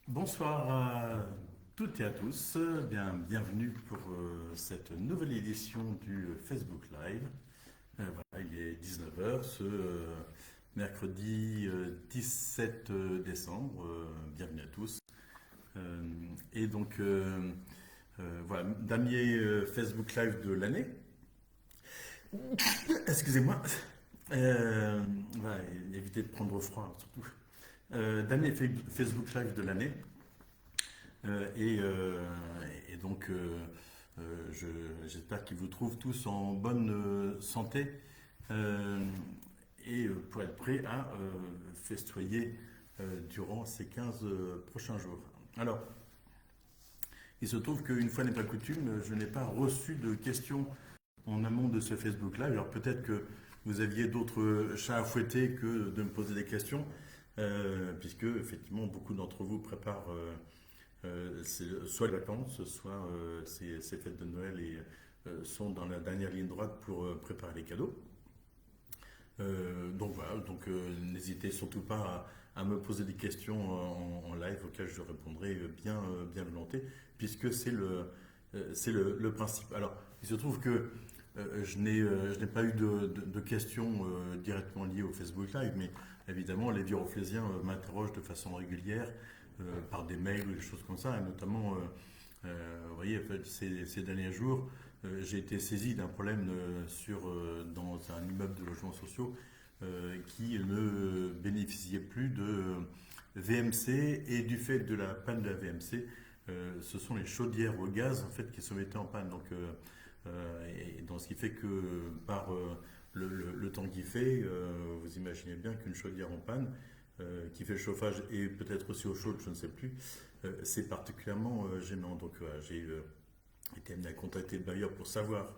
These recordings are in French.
Bonsoir à toutes et à tous. Bienvenue pour cette nouvelle édition du Facebook Live. Voilà, il est 19 heures ce mercredi 17 décembre. Bienvenue à tous. Euh, et donc, voilà, dernier Facebook Live de l'année. Excusez-moi. Voilà, évitez de prendre froid surtout. Dernier Facebook Live de l'année. Euh, et, euh, et donc, j'espère qu'ils vous trouvent tous en bonne santé euh, et pour être prêts à festoyer durant ces 15 prochains jours. Alors, il se trouve qu'une fois n'est pas coutume, je n'ai pas reçu de questions en amont de ce Facebook Live. Alors peut-être que vous aviez d'autres chats à fouetter que de me poser des questions, puisque effectivement beaucoup d'entre vous préparent soit les vacances, soit ces fêtes de Noël et sont dans la dernière ligne droite pour préparer les cadeaux. Donc voilà, n'hésitez surtout pas à me poser des questions en live auxquelles je répondrai bien volontiers, puisque c'est le principe. Alors, il se trouve que je n'ai pas eu de questions directement liées au Facebook Live, mais évidemment, les Viroflésiens m'interrogent de façon régulière par des mails ou des choses comme ça, et notamment, vous voyez, en fait, ces derniers jours, j'ai été saisi d'un problème dans un immeuble de logements sociaux qui ne bénéficiait plus de VMC et du fait de la panne de la VMC, ce sont les chaudières au gaz en fait qui se mettaient en panne. Et donc ce qui fait que par le temps qu'il fait, vous imaginez bien qu'une chaudière en panne qui fait le chauffage et peut-être aussi eau chaude, je ne sais plus, c'est particulièrement gênant. Donc j'ai été amené à contacter le bailleur pour savoir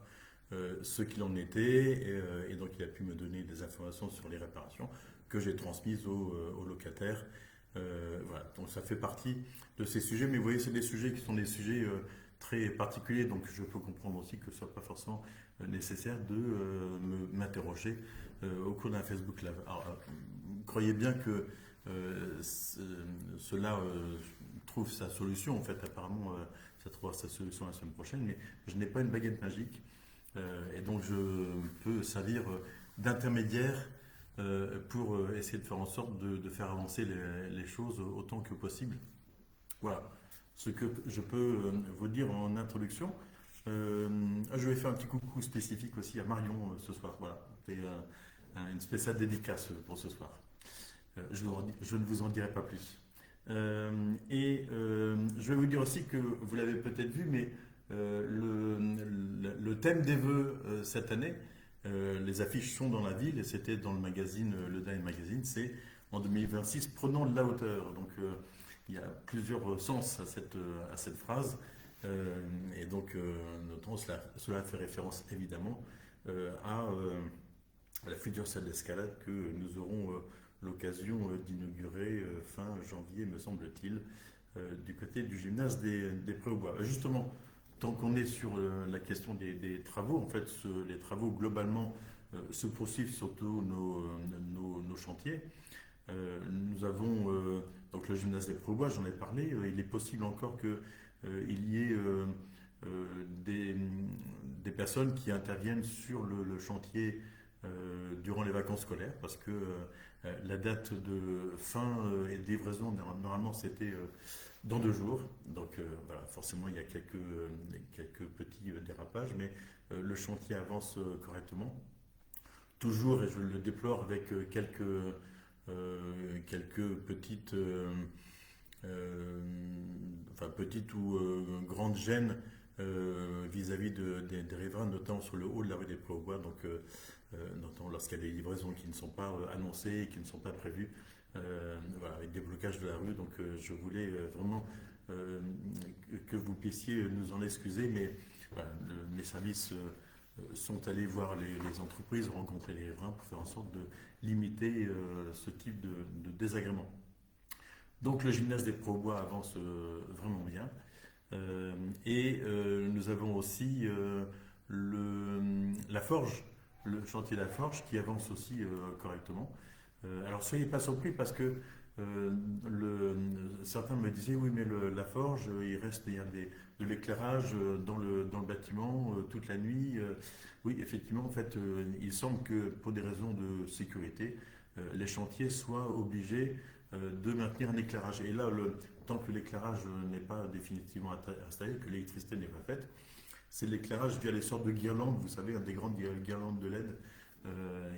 ce qu'il en était et donc il a pu me donner des informations sur les réparations que j'ai transmises aux locataires. Voilà, donc ça fait partie de ces sujets, mais vous voyez, c'est des sujets qui sont des sujets très particuliers, donc je peux comprendre aussi que ce soit pas forcément nécessaire de m'interroger au cours d'un Facebook Live. Alors, croyez bien que cela trouve sa solution, en fait, apparemment, ça trouvera sa solution la semaine prochaine, mais je n'ai pas une baguette magique, et donc je peux servir d'intermédiaire pour essayer de faire en sorte de faire avancer les choses autant que possible. Voilà ce que je peux vous dire en introduction. Je vais faire un petit coucou spécifique aussi à Marion ce soir. Voilà, c'est une spéciale dédicace pour ce soir. Je ne vous en dirai pas plus. Je vais vous dire aussi que vous l'avez peut-être vu, mais le thème des vœux cette année, les affiches sont dans la ville et c'était dans le magazine, le Time Magazine, c'est en 2026, prenons de la hauteur. Donc il y a plusieurs sens à cette phrase. Notamment, cela fait référence évidemment à la future salle d'escalade que nous aurons l'occasion d'inaugurer fin janvier, me semble-t-il, du côté du gymnase des Pré-aux-Bois. Justement, tant qu'on est sur la question des travaux, en fait, les travaux globalement se poursuivent sur tous nos chantiers. Nous avons donc le gymnase des Pré-aux-Bois, j'en ai parlé. Il est possible encore qu'il y ait des, des personnes qui interviennent sur le chantier durant les vacances scolaires parce que la date de fin et de livraison, normalement, c'était dans 2 jours. Donc voilà, forcément, il y a quelques petits dérapages, mais le chantier avance correctement. Toujours, et je le déplore, avec quelques euh, petites ou grandes gênes vis-à-vis des riverains, notamment sur le haut de la rue des Pré-aux-Bois, notamment lorsqu'il y a des livraisons qui ne sont pas annoncées, qui ne sont pas prévues, voilà, avec des blocages de la rue. Donc je voulais vraiment euh, que vous puissiez nous en excuser, mais voilà, mes services sont allés voir les entreprises, rencontrer les riverains pour faire en sorte de limiter ce type de désagrément. Donc le gymnase des Pré-aux-Bois avance vraiment bien. Nous avons aussi la forge, le chantier de la forge qui avance aussi correctement. Alors soyez pas surpris parce que Euh, certains me disaient, oui, mais la forge, il y a de l'éclairage dans le bâtiment toute la nuit. Oui, effectivement, en fait, il semble que pour des raisons de sécurité, les chantiers soient obligés de maintenir un éclairage. Et là, tant que l'éclairage n'est pas définitivement installé, que l'électricité n'est pas faite, c'est l'éclairage via les sortes de guirlandes, vous savez, des grandes guirlandes de LED,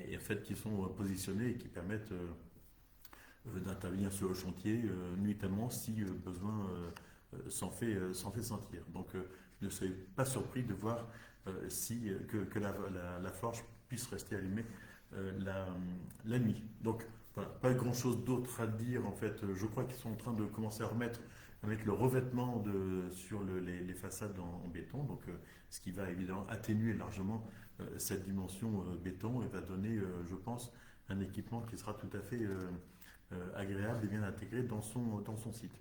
et en fait, qui sont positionnées et qui permettent d'intervenir sur le chantier nuitamment si besoin s'en fait sentir. Donc je ne serais pas surpris de voir que la forge puisse rester allumée la nuit. Donc voilà, pas grand chose d'autre à dire en fait. Je crois qu'ils sont en train de commencer à mettre le revêtement sur les façades en béton, donc ce qui va évidemment atténuer largement cette dimension béton et va donner, je pense, un équipement qui sera tout à fait agréable et bien intégré dans son site.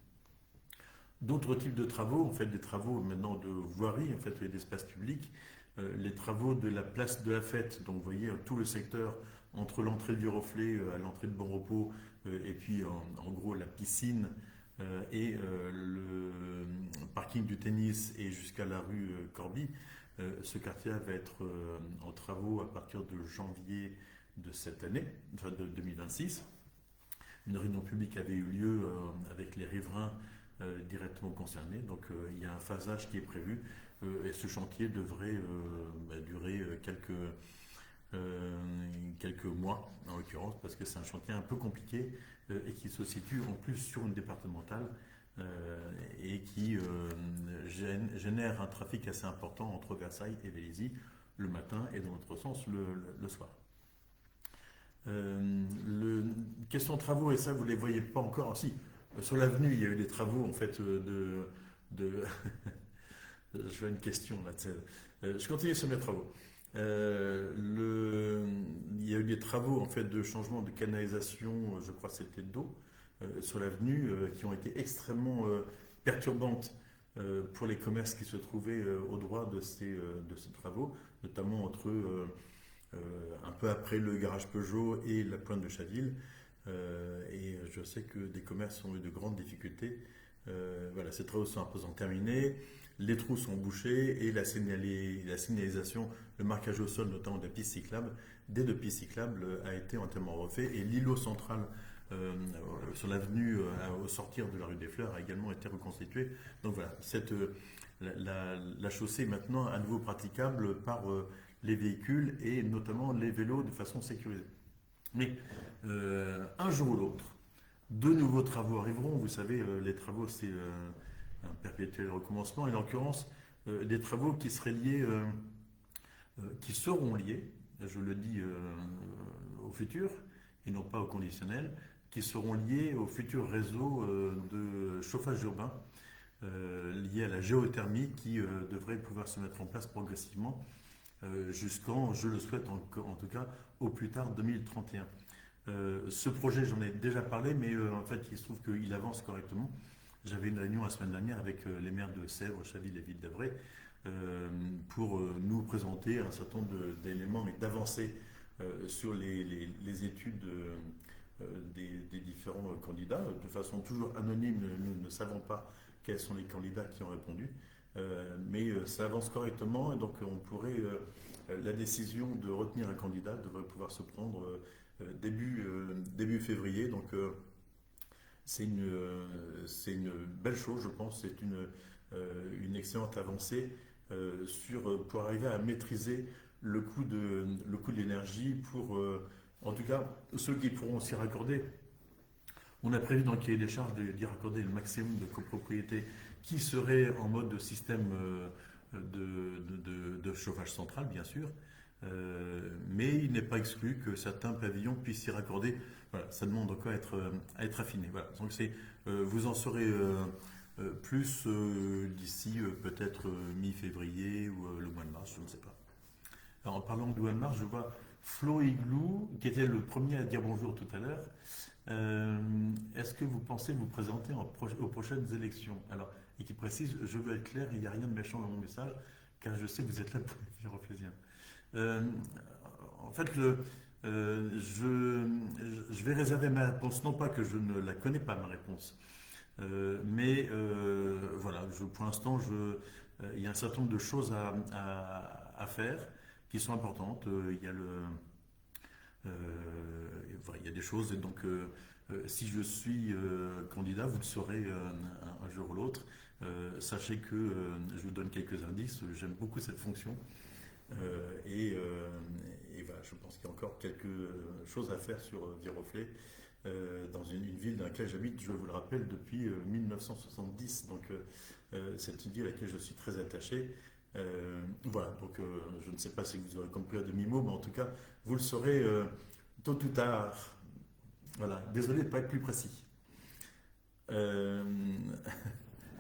D'autres types de travaux, en fait des travaux maintenant de voirie, en fait d'espace public, les travaux de la place de la Fête, donc vous voyez tout le secteur entre l'entrée du Reflet à l'entrée de Bon Repos et puis en gros la piscine et le parking du tennis et jusqu'à la rue Corby. Ce quartier va être en travaux à partir de janvier de cette année, enfin de 2026. Une réunion publique avait eu lieu avec les riverains directement concernés. Donc il y a un phasage qui est prévu et ce chantier devrait durer quelques mois en l'occurrence parce que c'est un chantier un peu compliqué et qui se situe en plus sur une départementale et qui génère un trafic assez important entre Versailles et Vélizy le matin et dans l'autre sens le soir. Question travaux, et ça vous ne les voyez pas encore. Ah, si, sur l'avenue, il y a eu des travaux en fait de je fais une question là. Je continue sur mes travaux. Il y a eu des travaux en fait de changement de canalisation, je crois que c'était d'eau, sur l'avenue, qui ont été extrêmement perturbantes pour les commerces qui se trouvaient au droit de ces travaux, notamment entre un peu après le garage Peugeot et la pointe de Chaville. Et je sais que des commerces ont eu de grandes difficultés. Voilà, ces travaux sont à présent terminés, les trous sont bouchés et la signalisation, le marquage au sol, notamment des pistes cyclables, des deux pistes cyclables, a été entièrement refait. Et l'îlot central sur l'avenue au sortir de la rue des Fleurs a également été reconstitué. Donc voilà, la chaussée est maintenant à nouveau praticable par les véhicules et notamment les vélos de façon sécurisée. Mais un jour ou l'autre, de nouveaux travaux arriveront. Vous savez, les travaux, c'est un perpétuel recommencement. Et en l'occurrence, des travaux qui seraient liés, qui seront liés, je le dis au futur, et non pas au conditionnel, qui seront liés au futur réseau de chauffage urbain, lié à la géothermie, qui devrait pouvoir se mettre en place progressivement jusqu'en, je le souhaite en tout cas, au plus tard 2031. Ce projet, j'en ai déjà parlé, mais en fait, il se trouve qu'il avance correctement. J'avais une réunion la semaine dernière avec les maires de Sèvres, Chaville et Ville-d'Avray pour nous présenter un certain nombre d'éléments et d'avancer sur les études des différents candidats. De façon toujours anonyme, nous ne savons pas quels sont les candidats qui ont répondu. Mais ça avance correctement et donc on pourrait, la décision de retenir un candidat devrait pouvoir se prendre début février. Donc c'est une belle chose, je pense. C'est une excellente avancée pour arriver à maîtriser le coût de l'énergie pour, en tout cas, ceux qui pourront s'y raccorder. On a prévu dans le cahier des charges d'y raccorder le maximum de copropriétés qui seraient en mode de système de chauffage central, bien sûr. Mais il n'est pas exclu que certains pavillons puissent s'y raccorder. Voilà, ça demande encore à être affiné. Voilà. Donc vous en saurez plus d'ici peut-être mi-février ou le mois de mars, je ne sais pas. Alors en parlant du mois de mars, je vois Flo Igloo, qui était le premier à dire bonjour tout à l'heure. Est-ce que vous pensez vous présenter aux prochaines élections? Alors, et qui précise, je veux être clair, il n'y a rien de méchant dans mon message, car je sais que vous êtes là pour les Reflésiens. En fait, je vais réserver ma réponse, non pas que je ne la connais pas, ma réponse, mais voilà, pour l'instant, il y a un certain nombre de choses à faire qui sont importantes. Il y a euh, voilà, il y a des choses, et donc si je suis candidat, vous le saurez un jour ou l'autre. Sachez que je vous donne quelques indices. J'aime beaucoup cette fonction. Et voilà, je pense qu'il y a encore quelque chose à faire sur Viroflay, dans une ville dans laquelle j'habite, je vous le rappelle, depuis 1970. Donc c'est une ville à laquelle je suis très attaché. Voilà, donc je ne sais pas si vous aurez compris à demi-mot, mais en tout cas, vous le saurez tôt ou tard. Voilà, désolé de ne pas être plus précis. Euh,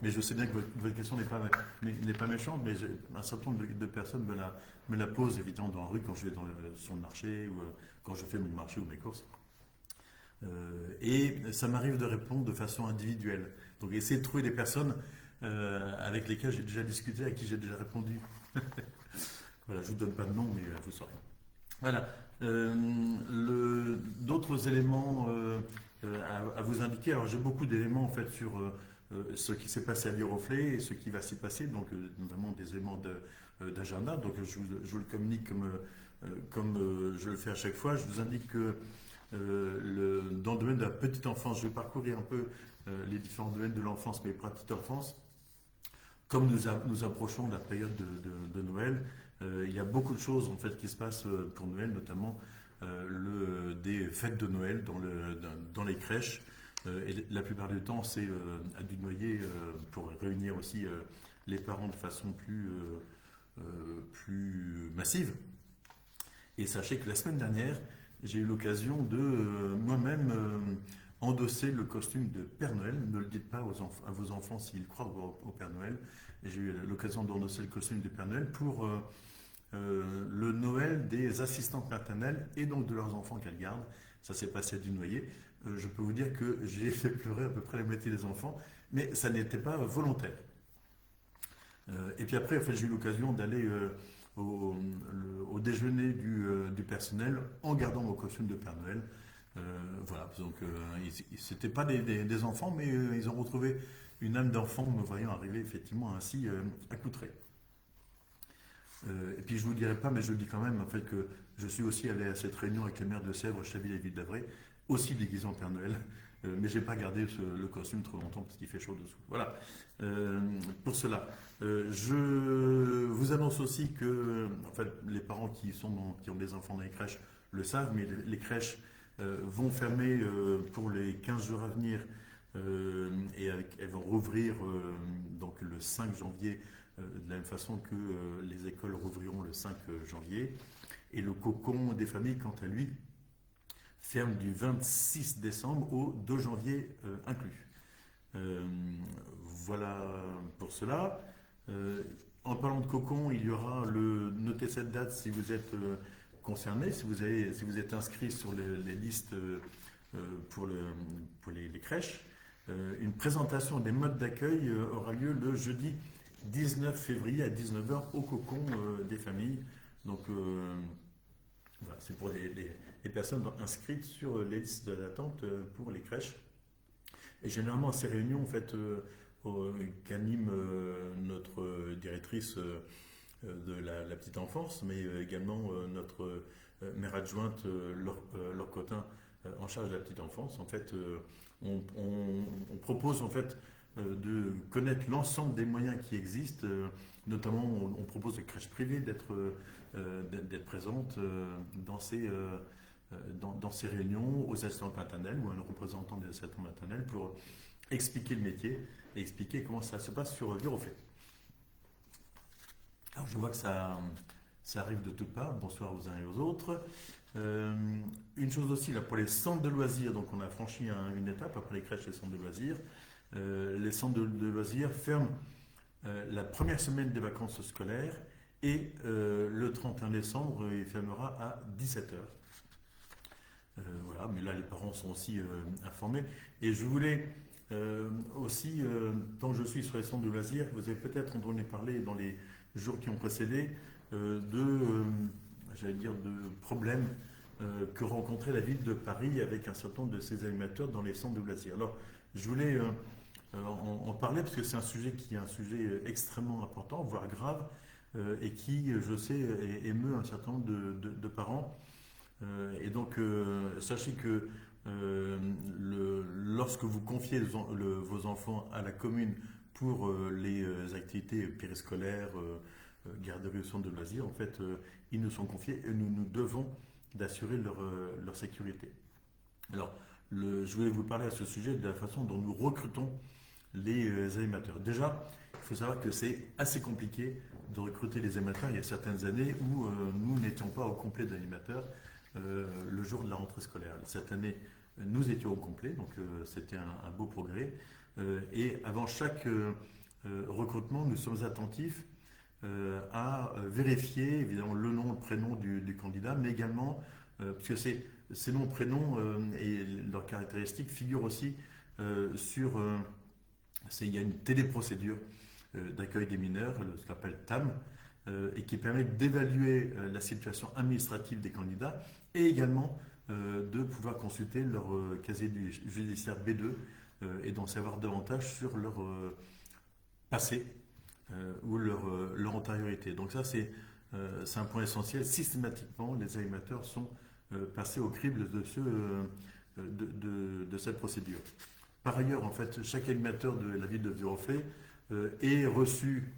mais je sais bien que votre question n'est pas méchante, mais un certain nombre de personnes me la posent évidemment dans la rue quand je vais sur le marché ou quand je fais mon marché ou mes courses. Et ça m'arrive de répondre de façon individuelle. Donc essayer de trouver des personnes avec lesquelles j'ai déjà discuté, à qui j'ai déjà répondu. Voilà, je ne vous donne pas de nom, mais vous saurez. Voilà. D'autres éléments à vous indiquer. Alors j'ai beaucoup d'éléments en fait sur ce qui s'est passé à Viroflay et ce qui va s'y passer, donc notamment des éléments d'agenda. Donc je vous le communique comme je le fais à chaque fois. Je vous indique que dans le domaine de la petite enfance, je vais parcourir un peu les différents domaines de l'enfance, mais petite enfance. Comme nous approchons de la période de Noël, il y a beaucoup de choses en fait qui se passent pour Noël, notamment des fêtes de Noël dans les crèches. Et la plupart du temps, c'est à Dunoyer pour réunir aussi les parents de façon plus massive. Et sachez que la semaine dernière, j'ai eu l'occasion de moi-même endosser le costume de Père Noël. Ne le dites pas à vos enfants s'ils croient au Père Noël. J'ai eu l'occasion d'endosser le costume de Père Noël pour le Noël des assistantes maternelles et donc de leurs enfants qu'elles gardent. Ça s'est passé à Dunoyer. Je peux vous dire que j'ai fait pleurer à peu près la moitié des enfants, mais ça n'était pas volontaire. Et puis après, en fait, j'ai eu l'occasion d'aller au déjeuner du personnel en gardant mon costume de Père Noël. Voilà, donc c'était pas des enfants, mais ils ont retrouvé une âme d'enfant me voyant arriver effectivement ainsi accoutré. Et puis je ne vous dirai pas, mais je le dis quand même, en fait, que je suis aussi allé à cette réunion avec les maires de Sèvres, Chaville et Ville-d'Avray, aussi déguisé en Père Noël, mais j'ai pas gardé le costume trop longtemps parce qu'il fait chaud dessous. Voilà, pour cela. Je vous annonce aussi que, en fait, les parents qui ont des enfants dans les crèches le savent, mais les crèches vont fermer pour les 15 jours à venir et elles vont rouvrir donc le 5 janvier de la même façon que les écoles rouvriront le 5 janvier. Et le cocon des familles, quant à lui, ferme du 26 décembre au 2 janvier inclus. Voilà pour cela. En parlant de cocon, il y aura notez cette date si vous êtes concerné, si vous êtes inscrit sur les listes pour les crèches. Une présentation des modes d'accueil aura lieu le jeudi 19 février à 19h au cocon des familles. Donc voilà, c'est pour les personnes inscrites sur les listes d'attente pour les crèches. Et généralement, ces réunions en fait, qu'anime notre directrice de la petite enfance, mais également notre maire adjointe Laure Cotin en charge de la petite enfance. En fait, on propose en fait de connaître l'ensemble des moyens qui existent. Notamment, on propose aux crèches privées d'être présentes dans ces réunions, aux assistantes maternelles ou à un représentant des assistantes maternelles pour expliquer le métier et expliquer comment ça se passe sur Viroflay. Alors, je vois que ça arrive de toutes parts. Bonsoir aux uns et aux autres. Une chose aussi, là, pour les centres de loisirs, donc on a franchi une étape après les crèches et les centres de loisirs. Les centres de loisirs ferment la première semaine des vacances scolaires et le 31 décembre, il fermera à 17h. Voilà, mais là les parents sont aussi informés. Et je voulais aussi, tant que je suis sur les centres de loisirs, vous avez peut-être entendu parler dans les jours qui ont précédé j'allais dire, de problèmes que rencontrait la ville de Paris avec un certain nombre de ses animateurs dans les centres de loisirs. Alors, je voulais en parler parce que c'est un sujet qui est un sujet extrêmement important, voire grave, et qui, je sais, émeut un certain nombre de parents. Et donc, sachez que lorsque vous confiez vos enfants à la commune pour les activités périscolaires, garderie au centre de loisirs, en fait, ils nous sont confiés et nous devons d'assurer leur sécurité. Alors, je voulais vous parler à ce sujet de la façon dont nous recrutons les animateurs. Déjà, il faut savoir que c'est assez compliqué de recruter les animateurs. Il y a certaines années où nous n'étions pas au complet d'animateurs le jour de la rentrée scolaire. Cette année, nous étions au complet, donc c'était un beau progrès. Et avant chaque recrutement, nous sommes attentifs à vérifier évidemment le nom, le prénom du candidat, mais également, parce que ces noms, prénoms et leurs caractéristiques figurent aussi sur... il y a une téléprocédure d'accueil des mineurs, ce qu'on appelle TAM, et qui permet d'évaluer la situation administrative des candidats et également de pouvoir consulter leur casier judiciaire B2 et d'en savoir davantage sur leur passé ou leur antériorité. Donc ça, c'est un point essentiel. Systématiquement, les animateurs sont passés au crible de cette procédure. Par ailleurs, en fait, chaque animateur de la ville de Viroflay est reçu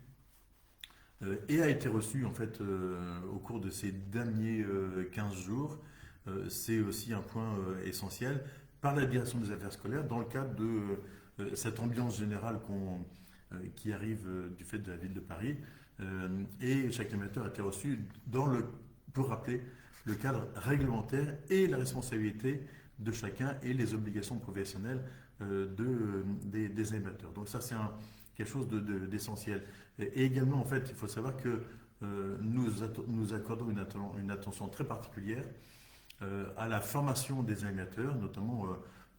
et a été reçu en fait au cours de ces derniers 15 jours. C'est aussi un point essentiel par la direction des affaires scolaires dans le cadre de cette ambiance générale qui arrive du fait de la ville de Paris. Et chaque animateur a été reçu pour rappeler le cadre réglementaire et la responsabilité de chacun et les obligations professionnelles des animateurs. Donc ça, c'est quelque chose d'essentiel. Et également, en fait, il faut savoir que nous accordons une attention très particulière à la formation des animateurs, notamment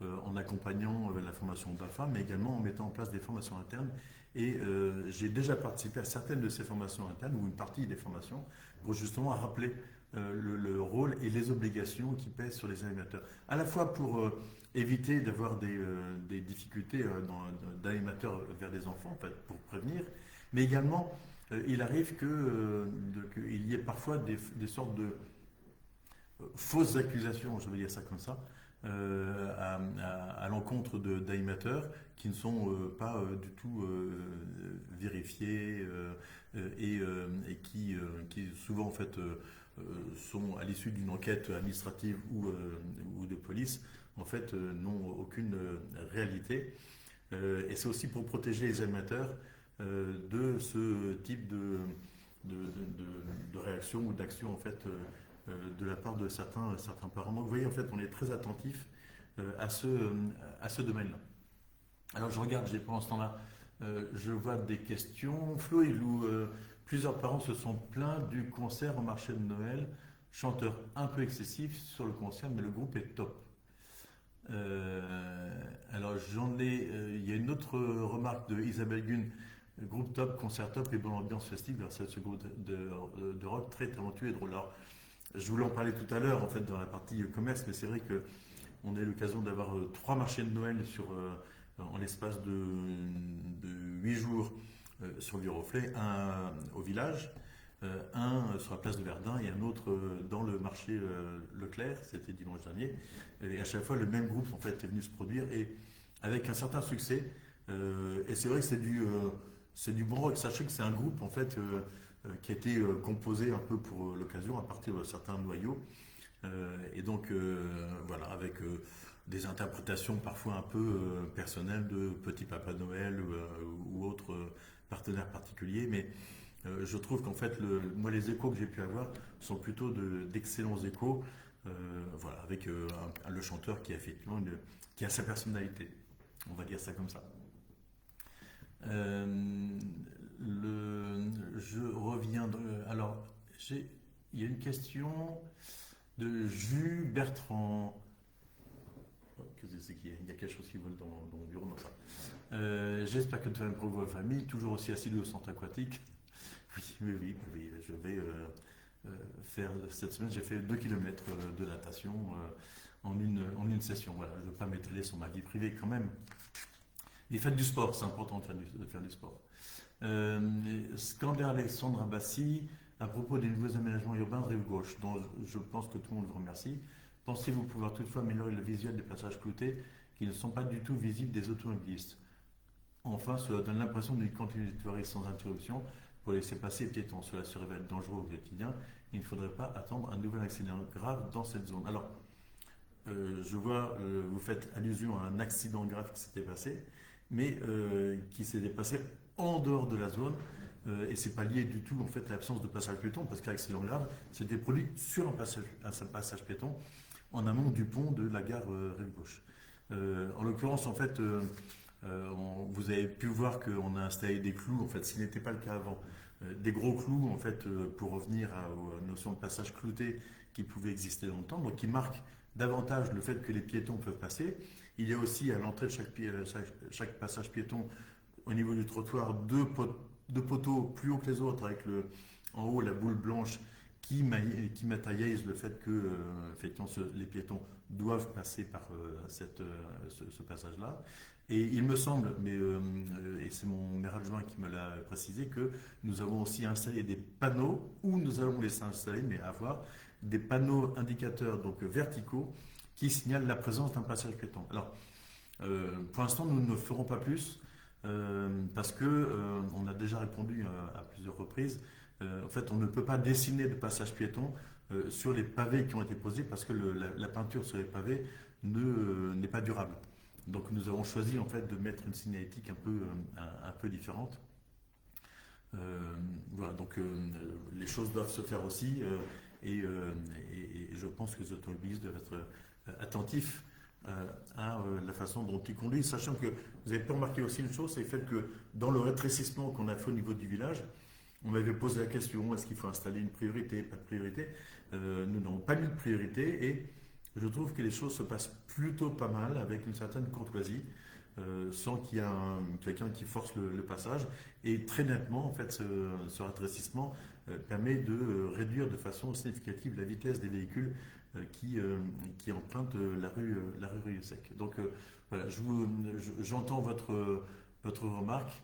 en accompagnant la formation BAFA, mais également en mettant en place des formations internes. Et j'ai déjà participé à certaines de ces formations internes, ou une partie des formations, pour justement rappeler le rôle et les obligations qui pèsent sur les animateurs. À la fois pour éviter d'avoir des difficultés d'animateurs vers des enfants, en fait, pour prévenir, mais également, il arrive qu'il y ait parfois des sortes de fausses accusations, je vais dire ça comme ça, à l'encontre d'animateurs qui ne sont pas du tout vérifiés et qui souvent en fait sont à l'issue d'une enquête administrative ou de police en fait n'ont aucune réalité. Et c'est aussi pour protéger les animateurs de ce type de réaction ou d'action en fait de la part de certains parents. Donc vous voyez, en fait, on est très attentif à ce domaine-là. Alors je regarde, pendant ce temps-là, je vois des questions. Flo et Lou, plusieurs parents se sont plaints du concert au marché de Noël. Chanteur un peu excessif sur le concert, mais le groupe est top. Alors il y a une autre remarque de Isabelle Gunn. Groupe top, concert top et bonne ambiance festive vers ce groupe de rock très talentueux et drôle. Alors, je voulais en parler tout à l'heure en fait dans la partie commerce, mais c'est vrai qu'on a eu l'occasion d'avoir 3 marchés de Noël en l'espace de 8 jours sur Viroflay, un au village, un sur la place de Verdun et un autre dans le marché Leclerc, c'était dimanche dernier. Et à chaque fois, le même groupe en fait est venu se produire et avec un certain succès. Et c'est vrai que c'est du bon rock. Sachez que c'est un groupe en fait qui a été composé un peu pour l'occasion à partir de certains noyaux. Et donc voilà, avec des interprétations parfois un peu personnelles de Petit Papa Noël ou autres partenaires particuliers. Mais je trouve qu'en fait, moi les échos que j'ai pu avoir sont plutôt d'excellents échos. Voilà, avec le chanteur qui a effectivement qui a sa personnalité. On va dire ça comme ça. Je reviens. Alors, il y a une question de Jus Bertrand. Oh, qu'est-ce que c'est qu'il y a? Il y a quelque chose qui vole dans mon bureau, non, ça. J'espère que tu vas me pour vos familles, toujours aussi assidus au centre aquatique. Oui, je vais faire cette semaine. J'ai fait 2 km de natation en une session. Voilà, je ne veux pas m'étaler sur ma vie privée quand même. Et faites du sport, c'est important de faire du sport. Skander Alexandre Abassi, à propos des nouveaux aménagements urbains de rive gauche, dont je pense que tout le monde vous remercie. Pensez-vous pouvoir toutefois améliorer le visuel des passages cloutés qui ne sont pas du tout visibles des automobilistes? Enfin, cela donne l'impression d'une continuité sans interruption pour laisser passer les piétons. Cela se révèle dangereux au quotidien. Il ne faudrait pas attendre un nouvel accident grave dans cette zone. Alors, je vois, vous faites allusion à un accident grave qui s'était passé, mais qui s'était passé en dehors de la zone. Et c'est pas lié du tout en fait à l'absence de passage piéton, parce que l'accident grave s'était produit sur un passage piéton en amont du pont de la gare rive gauche. En l'occurrence, en fait, vous avez pu voir qu'on a installé des clous, en fait, ce n'était pas le cas avant, des gros clous, en fait, pour revenir aux notions de passage clouté qui pouvaient exister dans le temps, donc qui marquent davantage le fait que les piétons peuvent passer. Il y a aussi à l'entrée de chaque passage piéton, au niveau du trottoir, deux poteaux plus hauts que les autres, avec en haut la boule blanche qui matérialise le fait que effectivement, les piétons doivent passer par ce passage-là. Et il me semble, et c'est mon maire adjoint qui me l'a précisé, que nous avons aussi installé des panneaux, ou nous allons les installer, mais à voir, des panneaux indicateurs donc verticaux qui signalent la présence d'un passage piéton. Alors, pour l'instant, nous ne ferons pas plus parce que on a déjà répondu à plusieurs reprises. En fait, on ne peut pas dessiner de passage piéton sur les pavés qui ont été posés parce que la peinture sur les pavés n'est pas durable. Donc, nous avons choisi en fait de mettre une signalétique un peu différente. Voilà, donc les choses doivent se faire aussi et je pense que les automobilistes doivent être attentifs à la façon dont ils conduisent, sachant que vous avez pu remarquer aussi une chose, c'est le fait que dans le rétrécissement qu'on a fait au niveau du village, on m'avait posé la question, est-ce qu'il faut installer une priorité, pas de priorité? Nous n'avons pas eu de priorité et je trouve que les choses se passent plutôt pas mal avec une certaine courtoisie, sans qu'il y ait quelqu'un qui force le passage. Et très nettement, en fait, ce rétrécissement permet de réduire de façon significative la vitesse des véhicules qui empruntent la rue Rieu-Sec. Donc voilà, j'entends votre remarque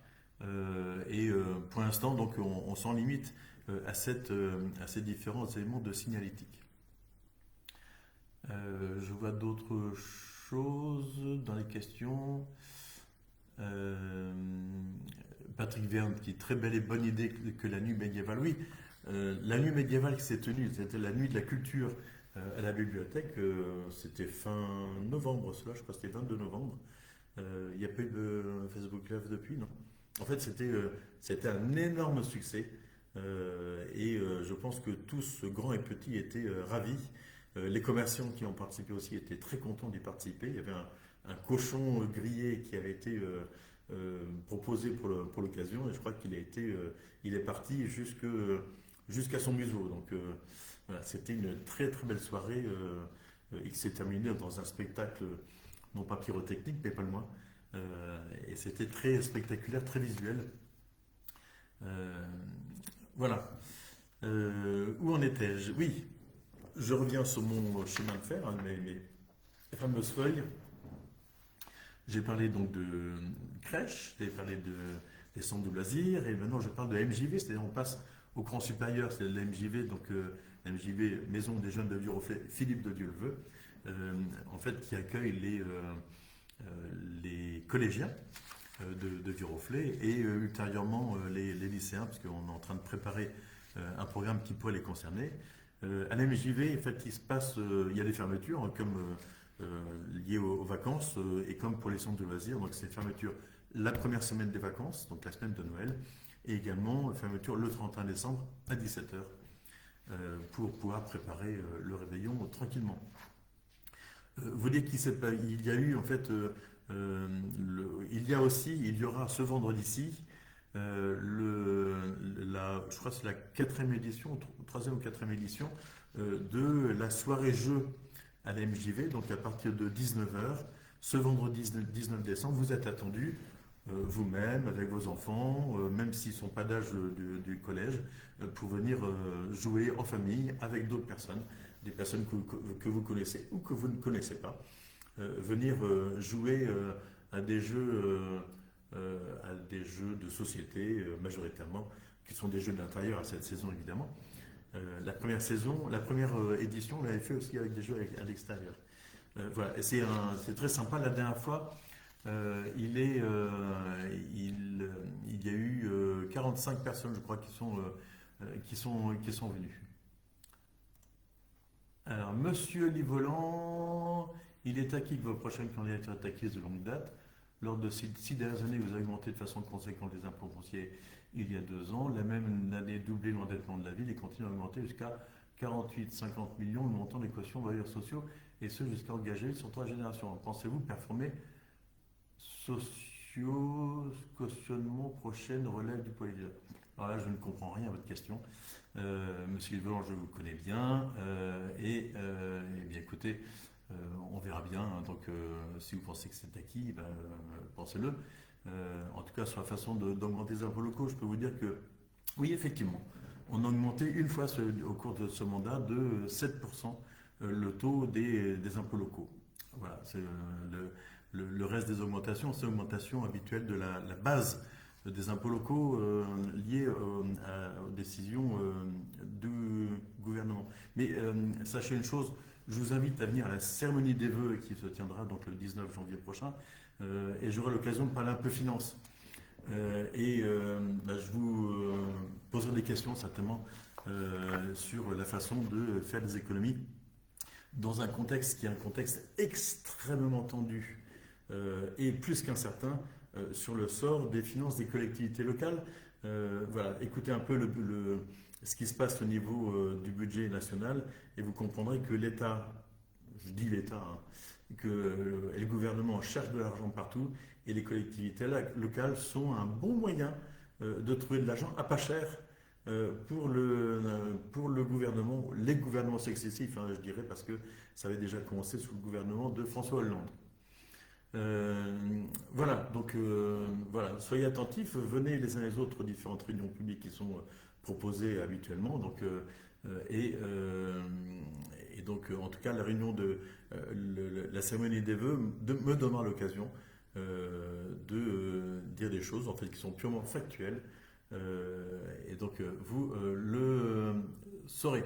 et pour l'instant, donc on s'en limite à ces différents éléments de signalétique. Je vois d'autres choses dans les questions. Patrick Verne qui très belle et bonne idée que la nuit médiévale. Oui, la nuit médiévale qui s'est tenue, c'était la nuit de la culture à la bibliothèque. C'était fin novembre, cela, je crois que c'était 22 novembre. Il n'y a pas eu de Facebook Live depuis, non? En fait, c'était un énorme succès et je pense que tous, grands et petits, étaient ravis. Les commerçants qui ont participé aussi étaient très contents d'y participer. Il y avait un cochon grillé qui avait été proposé pour l'occasion et je crois il est parti jusqu'à son museau. Donc voilà, c'était une très très belle soirée et qui s'est terminée dans un spectacle non pas pyrotechnique mais pas le moins. Et c'était très spectaculaire, très visuel. Voilà. Où en étais-je? Oui, je reviens sur mon chemin de fer, mes fameuses feuilles. J'ai parlé donc de crèche, j'ai parlé des centres de loisirs, et maintenant je parle de MJV, c'est-à-dire on passe au cran supérieur, c'est la MJV, donc MJV, Maison des Jeunes de Viroflay, Philippe de Dieu le veut, en fait qui accueille les collégiens de Viroflay et ultérieurement les lycéens, parce qu'on est en train de préparer un programme qui pourrait les concerner. À la MJV, en fait, il y a des fermetures, hein, comme liées aux vacances et comme pour les centres de loisirs. Donc, c'est fermeture la première semaine des vacances, donc la semaine de Noël, et également fermeture le 31 décembre à 17h pour pouvoir préparer le réveillon tranquillement. Vous dites qu'il y a eu en fait, il y aura ce vendredi-ci, je crois que c'est la quatrième édition, troisième ou quatrième édition de la soirée jeu à la MJV, donc à partir de 19h, ce vendredi 19 décembre, vous êtes attendus vous-même, avec vos enfants, même s'ils ne sont pas d'âge du collège, pour venir jouer en famille avec d'autres personnes, des personnes que vous connaissez ou que vous ne connaissez pas, venir jouer à des jeux de société majoritairement, qui sont des jeux de l'intérieur à cette saison évidemment. La première saison, la première édition, on l'avait fait aussi avec des jeux à l'extérieur. Voilà, et c'est très sympa. La dernière fois, il y a eu 45 personnes, je crois, qui sont venues. Alors, Monsieur Livolan, il est acquis que vos prochaines candidatures est acquise de longue date. Lors de ces 6 dernières années, vous avez augmenté de façon conséquente les impôts fonciers il y a 2 ans. La même année, doublé l'endettement de la ville et continue à augmenter jusqu'à 48-50 millions le montant des cautions bailleurs sociaux, et ce jusqu'à engager sur 3 générations. Pensez-vous performer cautionnement prochaine relève du politique? Alors là, je ne comprends rien à votre question. Monsieur Livolan, je vous connais bien. Et bien, écoutez, on verra bien. Hein. Donc, si vous pensez que c'est acquis, ben, pensez-le. En tout cas, sur la façon d'augmenter les impôts locaux, je peux vous dire que, oui, effectivement, on a augmenté une fois au cours de ce mandat de 7% le taux des impôts locaux. Voilà, c'est le reste des augmentations, c'est l'augmentation habituelle de la base des impôts locaux liés aux décisions du gouvernement. Mais sachez une chose, je vous invite à venir à la cérémonie des vœux qui se tiendra donc le 19 janvier prochain, et j'aurai l'occasion de parler un peu finance. Je vous poserai des questions certainement sur la façon de faire des économies dans un contexte qui est un contexte extrêmement tendu et plus qu'incertain sur le sort des finances des collectivités locales. Voilà, écoutez un peu ce qui se passe au niveau du budget national et vous comprendrez que l'État, je dis l'État, hein, et le gouvernement cherchent de l'argent partout et les collectivités locales sont un bon moyen de trouver de l'argent à pas cher pour le gouvernement, les gouvernements successifs, hein, je dirais, parce que ça avait déjà commencé sous le gouvernement de François Hollande. Voilà, donc voilà, soyez attentifs, venez les uns les autres aux différentes réunions publiques qui sont proposées habituellement. Donc, donc, en tout cas, la réunion de la cérémonie des vœux me donnera l'occasion de dire des choses en fait qui sont purement factuelles. Et donc, vous le saurez.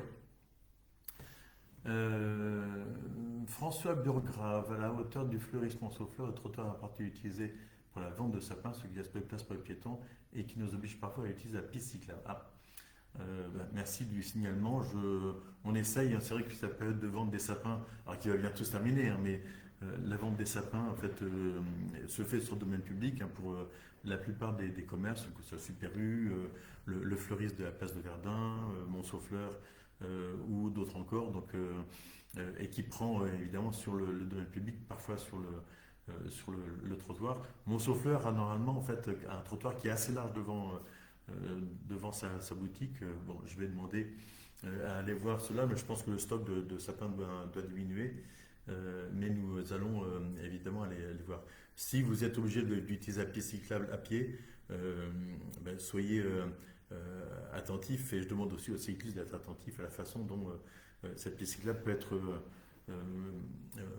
François Burgrave, à la hauteur du fleurissement Montsouffleur, le trottoir a partie utilisé pour la vente de sapins, ce qui laisse peu de place pour les piétons et qui nous oblige parfois à utiliser la piste cyclable. Merci du signalement. On essaye, hein, c'est vrai que c'est la période de vente des sapins, alors qui va bientôt se terminer, hein, mais la vente des sapins en fait, se fait sur le domaine public hein, pour la plupart des commerces, que ce soit Super U, le fleuriste de la place de Verdun, Montsouffleur ou d'autres encore. Donc, et qui prend évidemment sur le domaine public, parfois sur le trottoir. Montsouffleur a normalement en fait un trottoir qui est assez large devant sa boutique. Bon, je vais demander à aller voir cela, mais je pense que le stock de sapins doit diminuer. Mais nous allons évidemment aller voir. Si vous êtes obligé d'utiliser la piste cyclable à pied, soyez attentifs, et je demande aussi aux cyclistes d'être attentifs à la façon dont cette piste cyclable peut être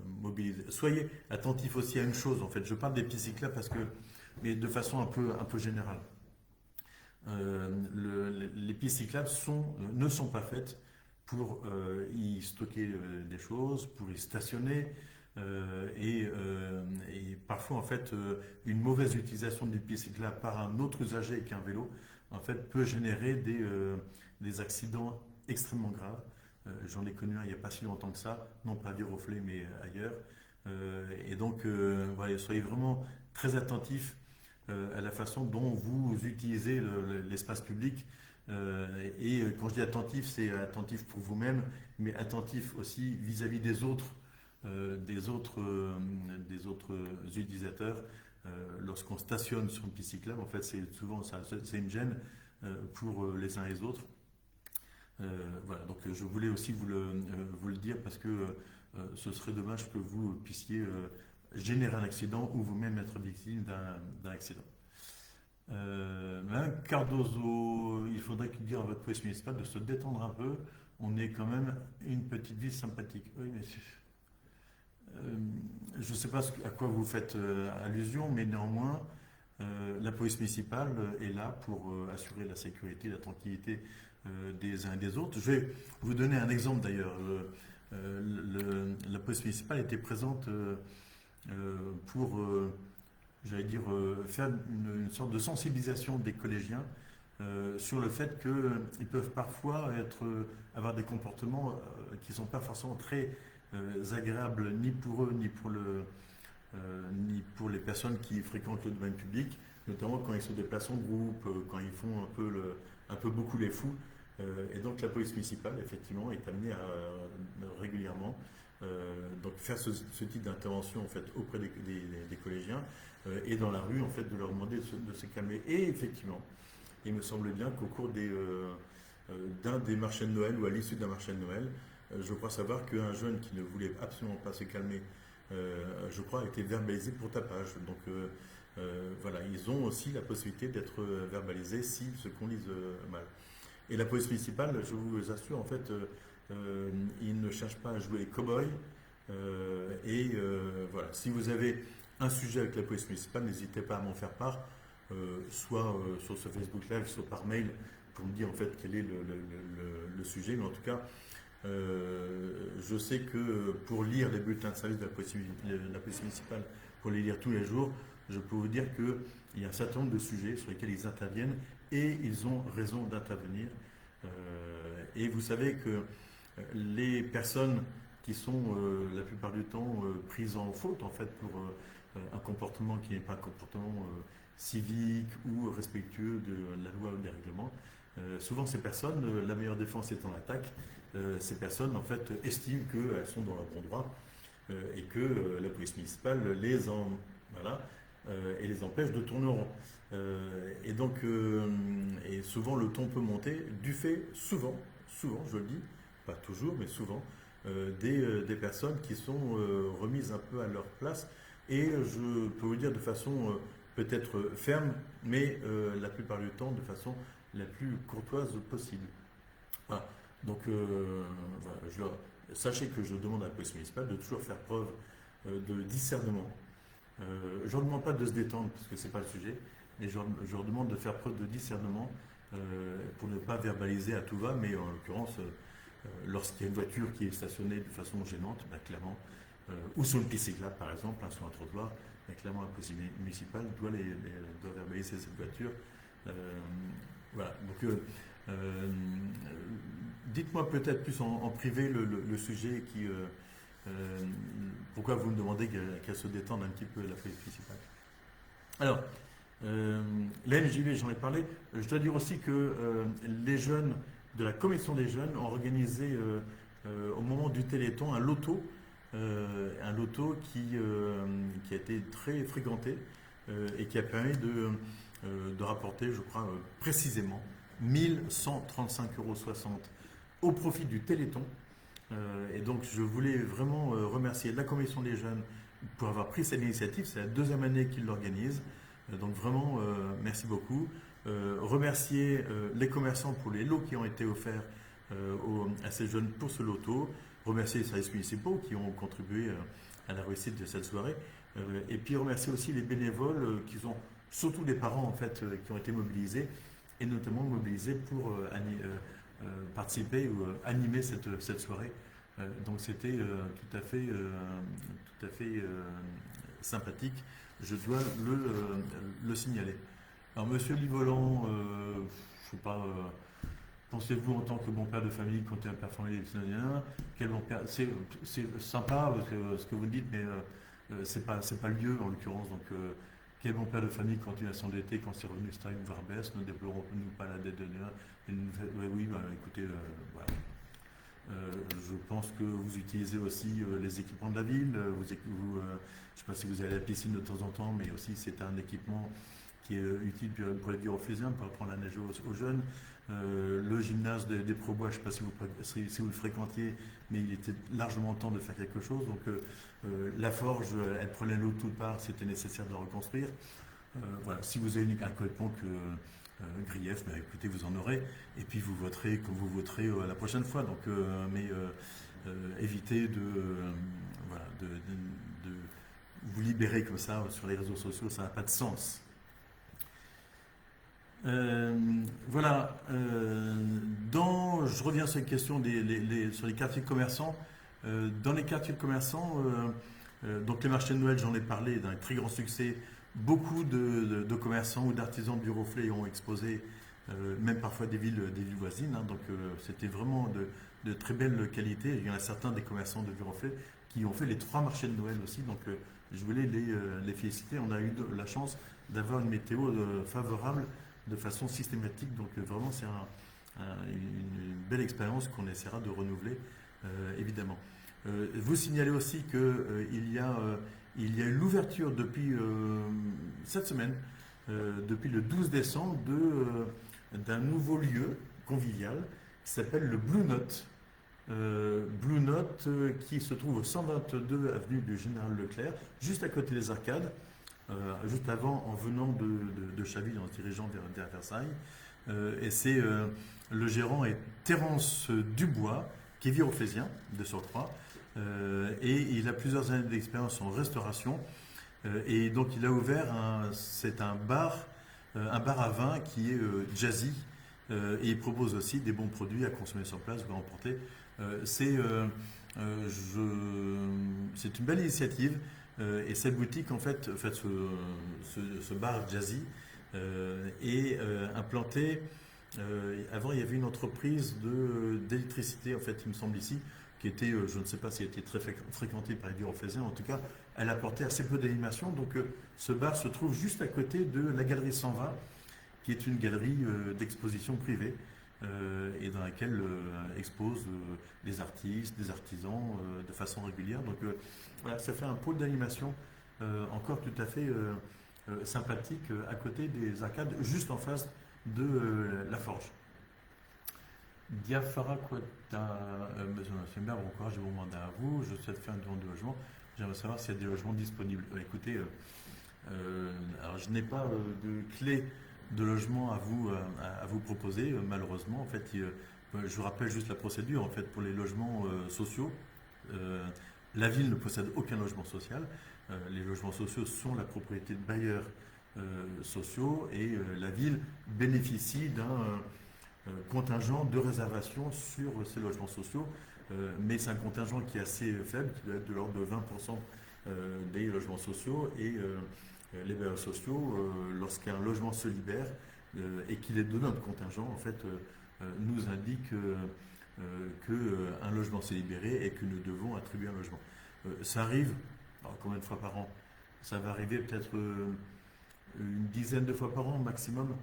mobilisée. Soyez attentifs aussi à une chose, en fait, je parle des pistes cyclables mais de façon un peu générale. Les pistes cyclables ne sont pas faites pour y stocker des choses, pour y stationner, et parfois en fait une mauvaise utilisation d'une piste cyclable par un autre usager qu'un vélo en fait peut générer des accidents extrêmement graves. J'en ai connu un il n'y a pas si longtemps que ça, non pas à Viroflay mais ailleurs. Et donc voilà, soyez vraiment très attentifs à la façon dont vous utilisez l'espace public. Et quand je dis attentif, c'est attentif pour vous-même, mais attentif aussi vis-à-vis des autres utilisateurs. Lorsqu'on stationne sur une piste cyclable, en fait, c'est souvent c'est une gêne pour les uns et les autres. Voilà, donc je voulais aussi vous le dire parce que ce serait dommage que vous puissiez générer un accident ou vous-même être victime d'un accident. Madame Cardozo, il faudrait dire à votre police municipale de se détendre un peu. On est quand même une petite ville sympathique. Oui, mais je ne sais pas à quoi vous faites allusion, mais néanmoins, la police municipale est là pour assurer la sécurité, la tranquillité des uns et des autres. Je vais vous donner un exemple d'ailleurs. La police municipale était présente pour, j'allais dire, faire une sorte de sensibilisation des collégiens sur le fait qu'ils peuvent parfois avoir des comportements qui ne sont pas forcément très agréables ni pour eux ni pour les personnes qui fréquentent le domaine public, notamment quand ils se déplacent en groupe, quand ils font un peu beaucoup les fous. Et donc la police municipale, effectivement, est amenée à régulièrement donc faire ce type d'intervention en fait auprès des collégiens et dans la rue en fait de leur demander de se calmer. Et effectivement, il me semble bien qu'au cours d'un des marchés de Noël ou à l'issue d'un marché de Noël, je crois savoir qu'un jeune qui ne voulait absolument pas se calmer, je crois, a été verbalisé pour tapage. Donc voilà, ils ont aussi la possibilité d'être verbalisés s'ils se conduisent mal. Et la police municipale, je vous assure, en fait, ils ne cherchent pas à jouer les cow-boys. Voilà, si vous avez un sujet avec la police municipale, n'hésitez pas à m'en faire part, soit sur ce Facebook Live, soit par mail, pour me dire en fait quel est le sujet. Mais en tout cas, je sais que pour lire les bulletins de service de la police municipale, pour les lire tous les jours, je peux vous dire qu'il y a un certain nombre de sujets sur lesquels ils interviennent et ils ont raison d'intervenir. Et vous savez que les personnes qui sont la plupart du temps prises en faute en fait pour un comportement qui n'est pas un comportement civique ou respectueux de la loi ou des règlements, souvent ces personnes, la meilleure défense étant l'attaque, ces personnes en fait estiment qu'elles sont dans leur bon droit et que la police municipale et les empêche de tourner rond. Et donc, et souvent le ton peut monter du fait, souvent, je le dis, pas toujours, mais souvent, des personnes qui sont remises un peu à leur place. Et je peux vous dire de façon peut-être ferme, mais la plupart du temps de façon la plus courtoise possible. Voilà. Donc, voilà, sachez que je demande à la police municipale de toujours faire preuve de discernement. Je ne leur demande pas de se détendre, parce que ce n'est pas le sujet, mais je leur demande de faire preuve de discernement pour ne pas verbaliser à tout va, mais en l'occurrence, lorsqu'il y a une voiture qui est stationnée de façon gênante, ben, clairement, ou sur une piste cyclable par exemple, sur un trottoir, ben, clairement la police municipale doit verbaliser cette voiture. Voilà. Donc, dites-moi peut-être plus en privé le sujet qui. Pourquoi vous me demandez qu'elle se détende un petit peu la police municipale. Alors, la NJV, j'en ai parlé. Je dois dire aussi que les jeunes de la commission des jeunes ont organisé au moment du Téléthon un loto qui a été très fréquenté et qui a permis de rapporter, je crois, précisément 1135,60 € au profit du Téléthon. Et donc, je voulais vraiment remercier la commission des jeunes pour avoir pris cette initiative. C'est la deuxième année qu'ils l'organisent. Donc, vraiment, merci beaucoup. Remercier les commerçants pour les lots qui ont été offerts à ces jeunes pour ce loto. Remercier les services municipaux qui ont contribué à la réussite de cette soirée. Et puis, remercier aussi les bénévoles qui sont surtout des parents en fait qui ont été mobilisés et notamment mobilisés pour participer ou animer cette soirée. Donc c'était tout à fait sympathique. Je dois le signaler. Alors Monsieur Livolan, je ne sais pas, pensez-vous en tant que bon père de famille quand tu es un père famille quel bon père, c'est sympa ce que vous dites, mais c'est pas le lieu en l'occurrence. Donc quel bon père de famille continue à s'endetter quand ses revenus stagnent voire baissent, ne déplorons-nous pas la dette de l'État. Oui, écoutez, voilà. Je pense que vous utilisez aussi les équipements de la ville. Je ne sais pas si vous allez à la piscine de temps en temps, mais aussi c'est un équipement qui est utile pour les Viroflésiens, pour apprendre à nager aux jeunes. Le gymnase des Probois, je ne sais pas si vous le fréquentiez, mais il était largement temps de faire quelque chose. Donc la forge, elle prenait l'eau de toutes parts, c'était nécessaire de la reconstruire. Voilà. Si vous avez un quelconque grief, ben, écoutez, vous en aurez. Et puis vous voterez comme vous voterez la prochaine fois. Donc, évitez voilà, de vous libérer comme ça sur les réseaux sociaux, ça n'a pas de sens. Voilà. Je reviens sur les questions sur les quartiers commerçants. Dans les quartiers commerçants, donc les marchés de Noël, j'en ai parlé, d'un très grand succès. Beaucoup de commerçants ou d'artisans de Viroflay ont exposé, même parfois des villes voisines. Donc c'était vraiment de très belle qualité. Il y en a certains des commerçants de Viroflay qui ont fait les 3 marchés de Noël aussi. Donc je voulais les féliciter. On a eu la chance d'avoir une météo favorable de façon systématique. Donc vraiment, c'est une belle expérience qu'on essaiera de renouveler, évidemment. Vous signalez aussi qu'il y a eu l'ouverture depuis cette semaine, depuis le 12 décembre, d'un nouveau lieu convivial qui s'appelle le Blue Note. Blue Note qui se trouve au 122 avenue du Général Leclerc, juste à côté des Arcades. Juste avant, en venant de Chaville, en se dirigeant vers Versailles. Et le gérant est Terence Dubois, qui est viroflésien, de surcroît, et il a plusieurs années d'expérience en restauration. Et donc il a ouvert c'est un bar à vin qui est jazzy, et il propose aussi des bons produits à consommer sur place, vous emporter. C'est une belle initiative. Et cette boutique, en fait ce bar jazzy est implanté. Avant, il y avait une entreprise d'électricité, en fait, il me semble ici, qui était, je ne sais pas si elle était très fréquentée par les Viroflésiens, en tout cas, elle apportait assez peu d'animation. Donc, ce bar se trouve juste à côté de la galerie 120, qui est une galerie d'exposition privée. Et dans laquelle exposent des artistes, des artisans de façon régulière. Donc voilà, ça fait un pôle d'animation encore tout à fait sympathique à côté des arcades, juste en face de la forge. Diafara Quota, monsieur Massembert, bon courage et bon mandat à vous. Je souhaite faire une demande de logement. J'aimerais savoir s'il y a des logements disponibles. Écoutez, alors je n'ai pas de clé de logement à vous proposer, malheureusement. En fait, je vous rappelle juste la procédure. En fait, pour les logements sociaux, la ville ne possède aucun logement social. Les logements sociaux sont la propriété de bailleurs sociaux, et la ville bénéficie d'un contingent de réservation sur ces logements sociaux, mais c'est un contingent qui est assez faible, qui doit être de l'ordre de 20% des logements sociaux, et les bailleurs sociaux, lorsqu'un logement se libère et qu'il est de notre contingent, en fait, nous indique qu'un logement s'est libéré et que nous devons attribuer un logement. Ça arrive, alors combien de fois par an? Ça va arriver peut-être une dizaine de fois par an maximum.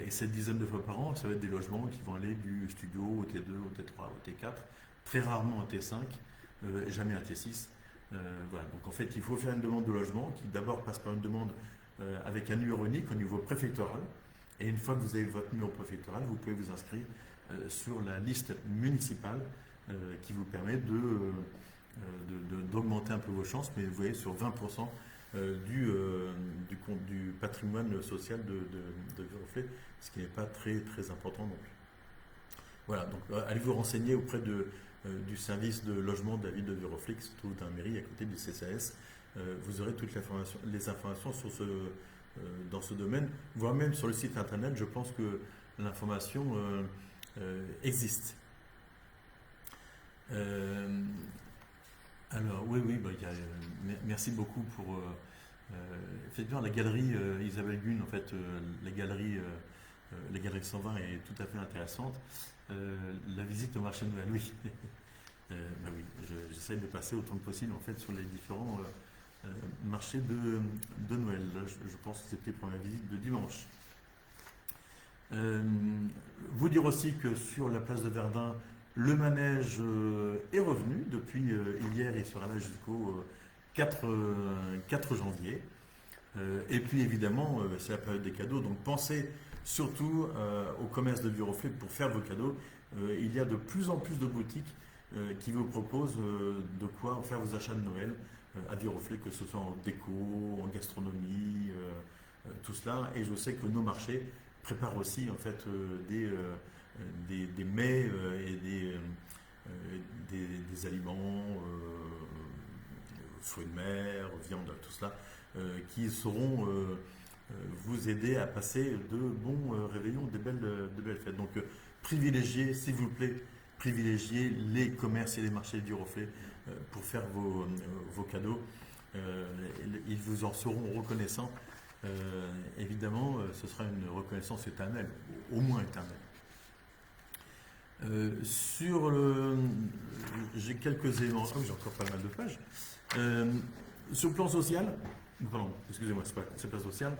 Et cette dizaine de fois par an, ça va être des logements qui vont aller du studio au T2, au T3, au T4, très rarement au T5, jamais un T6. Voilà. Donc en fait, il faut faire une demande de logement qui d'abord passe par une demande avec un numéro unique au niveau préfectoral. Et une fois que vous avez votre numéro préfectoral, vous pouvez vous inscrire sur la liste municipale qui vous permet d'augmenter un peu vos chances, mais vous voyez, sur 20% du patrimoine social de Viroflay, ce qui n'est pas très, très important non plus. Voilà, donc allez vous renseigner auprès du service de logement de la ville de Viroflay, qui se trouve dans la mairie à côté du CCAS. Vous aurez toutes les informations dans ce domaine, voire même sur le site internet. Je pense que l'information existe. Alors oui, merci beaucoup pour effectivement la galerie Isabelle Gunn. En fait, la galerie 120 est tout à fait intéressante. La visite au marché de Noël, oui. Oui, j'essaie de passer autant que possible en fait sur les différents marchés de Noël. Là, je pense que c'était pour la visite de dimanche. Vous dire aussi que sur la place de Verdun, le manège est revenu depuis hier, il sera là jusqu'au 4 janvier. Et puis évidemment, c'est la période des cadeaux, donc pensez surtout au commerce de Viroflay pour faire vos cadeaux. Il y a de plus en plus de boutiques qui vous proposent de quoi faire vos achats de Noël à Viroflay, que ce soit en déco, en gastronomie, tout cela. Et je sais que nos marchés préparent aussi en fait des mets et des aliments, fruits de mer, viande, tout cela, qui sauront vous aider à passer de bons réveillons, de belles fêtes. Donc privilégiez, s'il vous plaît, privilégiez les commerces et les marchés du Viroflay pour faire vos cadeaux. Ils vous en seront reconnaissants. Évidemment, ce sera une reconnaissance éternelle, au moins éternelle. J'ai quelques éléments. Oh, j'ai encore pas mal de pages. Sur le plan social, pardon, excusez-moi, c'est pas social.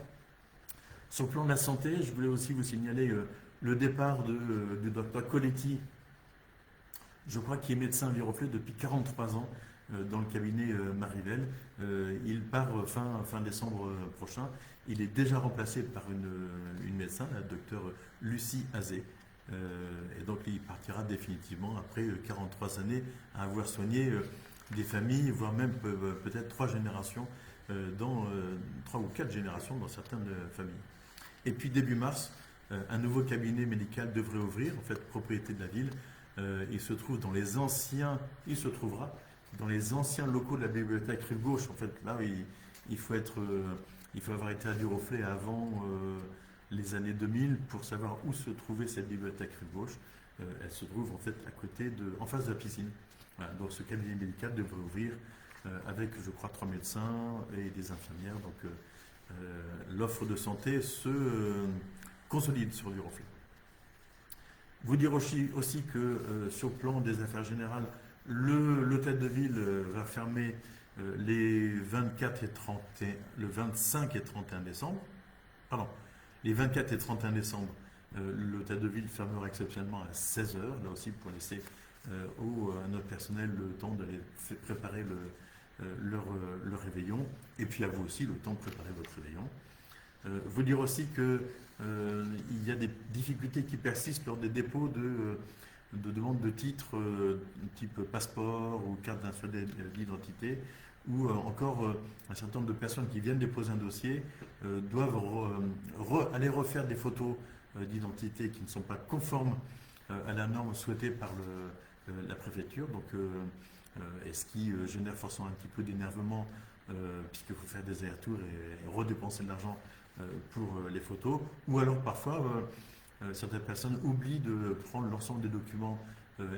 Sur le plan de la santé, je voulais aussi vous signaler le départ du docteur Coletti, je crois qu'il est médecin à Viroflay depuis 43 ans dans le cabinet Marivelle. Il part fin décembre prochain. Il est déjà remplacé par une médecin, la docteure Lucie Azé. Et donc il partira définitivement après 43 années à avoir soigné des familles, voire même peut-être 3 générations, 3 ou 4 générations dans certaines familles. Et puis début mars, un nouveau cabinet médical devrait ouvrir, en fait propriété de la ville. Il se trouvera dans les anciens locaux de la bibliothèque Rive Gauche. En fait, là, il faut avoir été à Viroflay avant les années 2000 pour savoir où se trouvait cette bibliothèque Rive Gauche. Elle se trouve en fait en face de la piscine. Voilà, donc ce cabinet médical devrait ouvrir avec, je crois, 3 médecins et des infirmières. Donc l'offre de santé se consolide sur Viroflay. Vous dire aussi que sur le plan des affaires générales, l'hôtel de ville va fermer le 25 et 31 décembre. Pardon, les 24 et 31 décembre, l'hôtel de ville fermera exceptionnellement à 16h, là aussi pour laisser à notre personnel le temps d'aller préparer leur réveillon, et puis à vous aussi le temps de préparer votre réveillon. Vous dire aussi que il y a des difficultés qui persistent lors des dépôts de demandes de titres type passeport ou carte d'identité, ou encore un certain nombre de personnes qui viennent déposer un dossier doivent aller refaire des photos d'identité qui ne sont pas conformes à la norme souhaitée par la préfecture, donc, et ce qui génère forcément un petit peu d'énervement puisqu'il faut faire des allers-retours et redépenser de l'argent pour les photos, ou alors parfois certaines personnes oublient de prendre l'ensemble des documents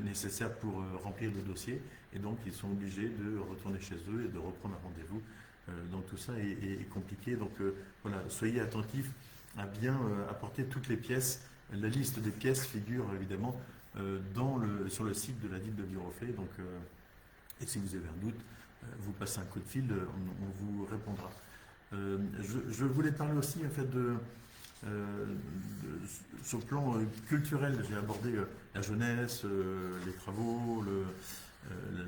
nécessaires pour remplir le dossier, et donc ils sont obligés de retourner chez eux et de reprendre un rendez-vous. Donc tout ça est compliqué, donc voilà, soyez attentifs à bien apporter toutes les pièces. La liste des pièces figure évidemment sur le site de la ville de Viroflay, donc, et si vous avez un doute, vous passez un coup de fil, on vous répondra. Je voulais parler aussi en fait sur le plan culturel. J'ai abordé la jeunesse, les travaux,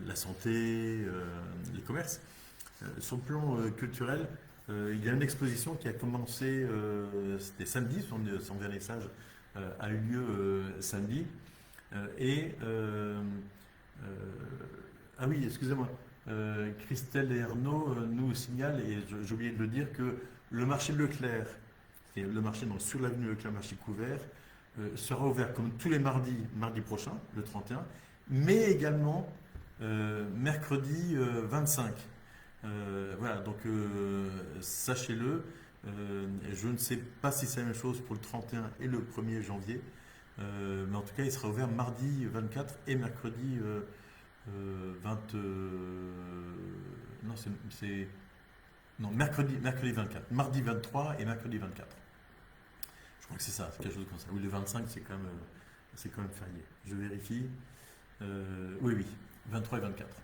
la santé, les commerces. Sur le plan culturel, il y a une exposition qui a commencé, c'était samedi, son vernissage a eu lieu samedi. Ah oui, excusez-moi. Christelle et Ernaud nous signalent, et j'ai oublié de le dire, que le marché Leclerc, et le marché donc, sur l'avenue Leclerc, marché couvert, sera ouvert comme tous les mardis, mardi prochain, le 31, mais également mercredi 25. Voilà, donc sachez-le, je ne sais pas si c'est la même chose pour le 31 et le 1er janvier, mais en tout cas, il sera ouvert mardi 24 et mercredi mercredi 24. Mardi 23 et mercredi 24. Je crois que c'est ça, c'est quelque chose comme ça. Oui, le 25, c'est quand même férié. Je vérifie. Oui, 23 et 24.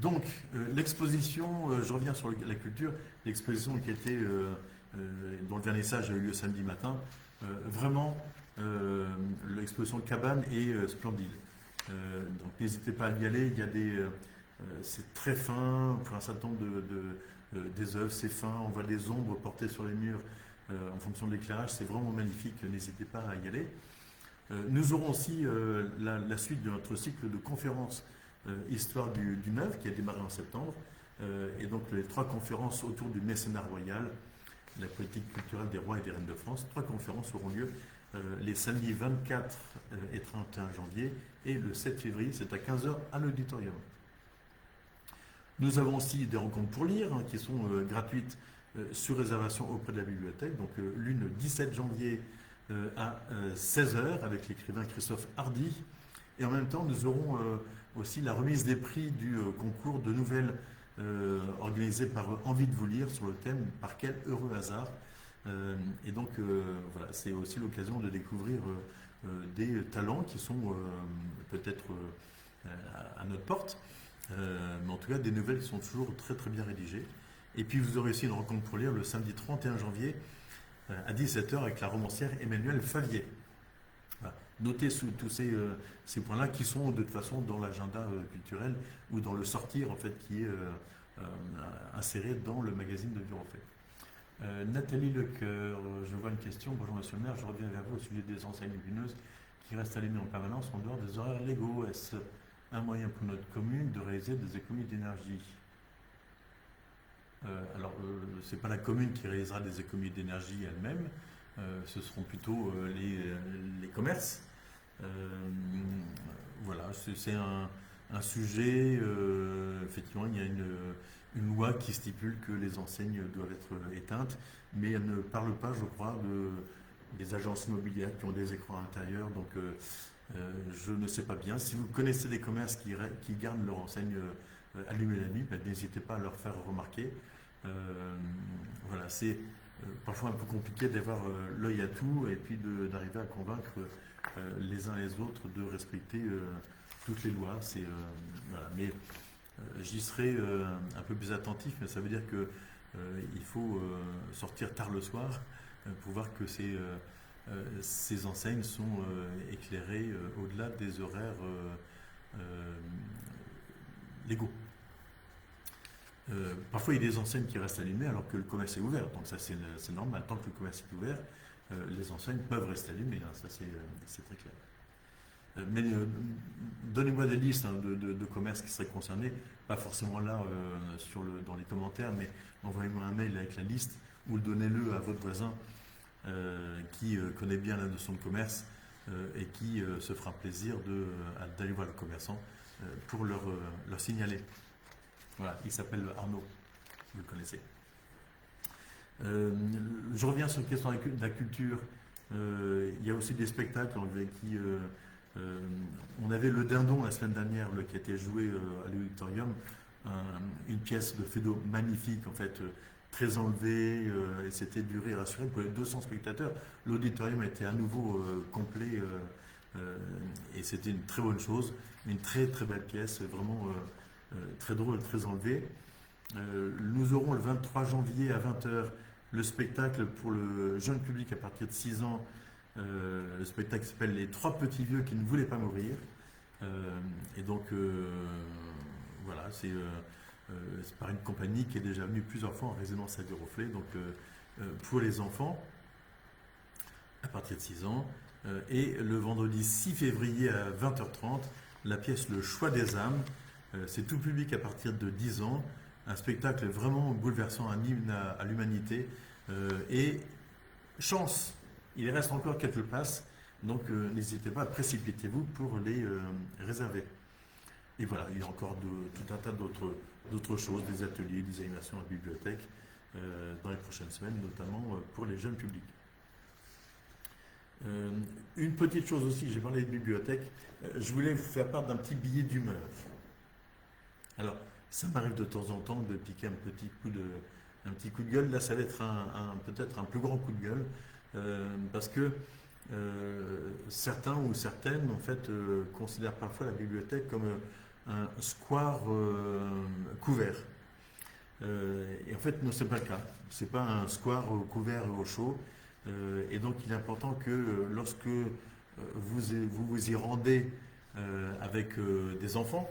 Donc, l'exposition, je reviens sur la culture, l'exposition qui était, dont le vernissage a eu lieu samedi matin, vraiment, l'exposition Cabane est splendide. Donc n'hésitez pas à y aller, c'est très fin pour un certain nombre des œuvres, c'est fin, on voit des ombres portées sur les murs en fonction de l'éclairage, c'est vraiment magnifique, n'hésitez pas à y aller. Nous aurons aussi la suite de notre cycle de conférences Histoire du Neuf qui a démarré en septembre, et donc les 3 conférences autour du mécénat royal, la politique culturelle des rois et des reines de France. 3 conférences auront lieu les samedis 24 et 31 janvier et le 7 février, c'est à 15 h à l'auditorium. Nous avons aussi des rencontres pour lire qui sont gratuites sur réservation auprès de la bibliothèque. Donc l'une le 17 janvier à 16 h avec l'écrivain Christophe Hardy. Et en même temps, nous aurons aussi la remise des prix du concours de nouvelles organisé par Envie de vous lire sur le thème Par quel heureux hasard. Et donc voilà, c'est aussi l'occasion de découvrir des talents qui sont peut-être à notre porte, mais en tout cas des nouvelles qui sont toujours très très bien rédigées. Et puis vous aurez aussi une rencontre pour lire le samedi 31 janvier à 17 h avec la romancière Emmanuelle Favier. Voilà. Notez tous ces points-là qui sont de toute façon dans l'agenda culturel ou dans le sortir en fait qui est inséré dans le magazine de Viroflay. Nathalie Lecoeur, je vois une question. Bonjour monsieur le maire, je reviens vers vous au sujet des enseignes lumineuses qui restent allumées en permanence en dehors des horaires légaux. Est-ce un moyen pour notre commune de réaliser des économies d'énergie? Alors, ce n'est pas la commune qui réalisera des économies d'énergie elle-même, ce seront plutôt les commerces. Voilà, c'est un sujet, effectivement, il y a une loi qui stipule que les enseignes doivent être éteintes, mais elle ne parle pas, je crois, des agences immobilières qui ont des écrans intérieurs, donc je ne sais pas bien. Si vous connaissez des commerces qui gardent leur enseigne allumée la nuit, ben, n'hésitez pas à leur faire remarquer. Voilà, c'est parfois un peu compliqué d'avoir l'œil à tout et puis d'arriver à convaincre les uns les autres de respecter toutes les lois. Voilà. Mais j'y serai un peu plus attentif, mais ça veut dire que il faut sortir tard le soir pour voir que ces enseignes sont éclairées au-delà des horaires légaux. Parfois il y a des enseignes qui restent allumées alors que le commerce est ouvert, donc ça c'est normal, tant que le commerce est ouvert, les enseignes peuvent rester allumées, hein, ça c'est très clair. Mais donnez-moi des listes de commerces qui seraient concernés, pas forcément là dans les commentaires, mais envoyez-moi un mail avec la liste ou donnez-le à votre voisin qui connaît bien la notion de commerce et qui se fera plaisir d'aller voir le commerçant pour leur signaler. Voilà, il s'appelle Arnaud, vous le connaissez. Je reviens sur la question de la culture. Il y a aussi des spectacles qui... on avait le Dindon la semaine dernière qui a été joué à l'auditorium, une pièce de Feydeau magnifique, en fait, très enlevée, et c'était du rire assuré pour les 200 spectateurs. L'auditorium était à nouveau complet, et c'était une très bonne chose, une très très belle pièce, vraiment très drôle, très enlevée. Nous aurons le 23 janvier à 20 h le spectacle pour le jeune public à partir de 6 ans. Le spectacle s'appelle Les 3 petits vieux qui ne voulaient pas mourir. Et donc, voilà, c'est par une compagnie qui est déjà venue plusieurs fois en résidence à Viroflay. Donc, pour les enfants, à partir de 6 ans. Et le vendredi 6 février à 20 h 30, la pièce Le Choix des âmes. C'est tout public à partir de 10 ans. Un spectacle vraiment bouleversant, un hymne à l'humanité. Et chance, il reste encore quelques places, donc n'hésitez pas, précipitez-vous pour les réserver. Et voilà, il y a encore tout un tas d'autres choses, des ateliers, des animations à la bibliothèque dans les prochaines semaines, notamment pour les jeunes publics. Une petite chose aussi, j'ai parlé de bibliothèque, je voulais vous faire part d'un petit billet d'humeur. Alors, ça m'arrive de temps en temps de piquer un petit coup de gueule. Là, ça va être peut-être un plus grand coup de gueule, parce que certains ou certaines, en fait, considèrent parfois la bibliothèque comme un square couvert. Et en fait, non, c'est pas le cas. C'est pas un square couvert et au chaud. Et donc, il est important que lorsque vous y rendez avec des enfants,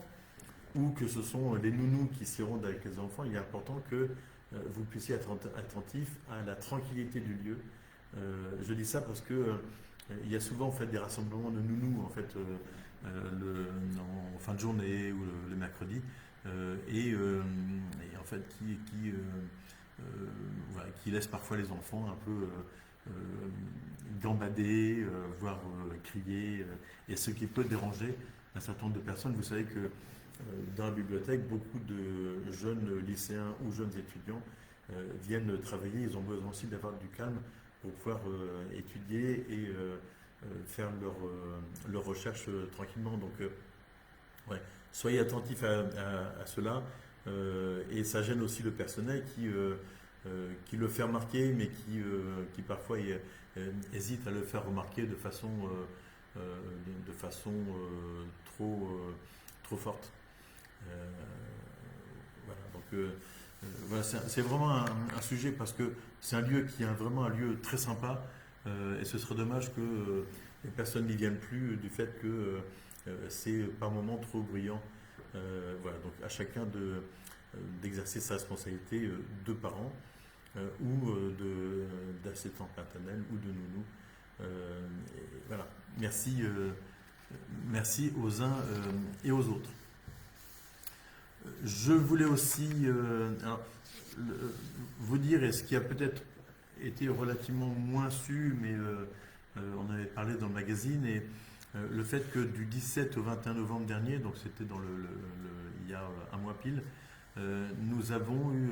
ou que ce sont les nounous qui s'y rendent avec les enfants, il est important que vous puissiez être attentif à la tranquillité du lieu. Je dis ça parce que il y a souvent en fait des rassemblements de nounous en fait en fin de journée ou le mercredi et en fait voilà, qui laisse parfois les enfants un peu gambader, voire crier, et ce qui peut déranger un certain nombre de personnes. Vous savez que dans la bibliothèque, beaucoup de jeunes lycéens ou jeunes étudiants viennent travailler. Ils ont besoin aussi d'avoir du calme pour pouvoir étudier et faire leur recherche tranquillement. Donc, ouais, soyez attentifs à cela. Et ça gêne aussi le personnel qui le fait remarquer, mais qui parfois hésite à le faire remarquer de façon trop forte. Voilà, donc voilà, c'est vraiment un sujet parce que c'est un lieu qui est vraiment un lieu très sympa et ce serait dommage que les personnes n'y viennent plus du fait que c'est par moments trop bruyant. Voilà, donc à chacun d'exercer sa responsabilité de parents ou d'assistant paternel ou de nounou. Voilà, merci aux uns et aux autres. Je voulais aussi vous dire, et ce qui a peut-être été relativement moins su, mais on avait parlé dans le magazine, et le fait que du 17 au 21 novembre dernier, donc c'était il y a un mois pile, nous avons eu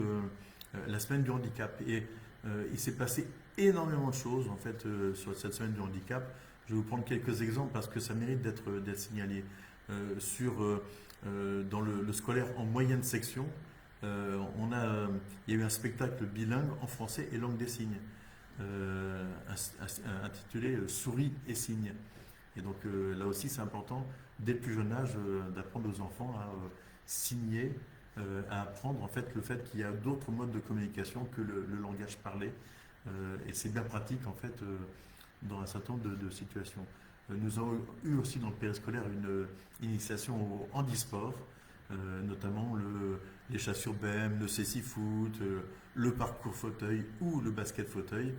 la semaine du handicap. Et il s'est passé énormément de choses en fait sur cette semaine du handicap. Je vais vous prendre quelques exemples parce que ça mérite d'être signalé. Dans le scolaire en moyenne section, il y a eu un spectacle bilingue en français et langue des signes, intitulé Souris et signes. Et donc là aussi c'est important, dès le plus jeune âge, d'apprendre aux enfants à signer, à apprendre en fait le fait qu'il y a d'autres modes de communication que le langage parlé. Et c'est bien pratique en fait dans un certain nombre de situations. Nous avons eu aussi dans le périscolaire une initiation au handisport, notamment les chassures BM, le cécifoot, le parcours fauteuil ou le basket fauteuil.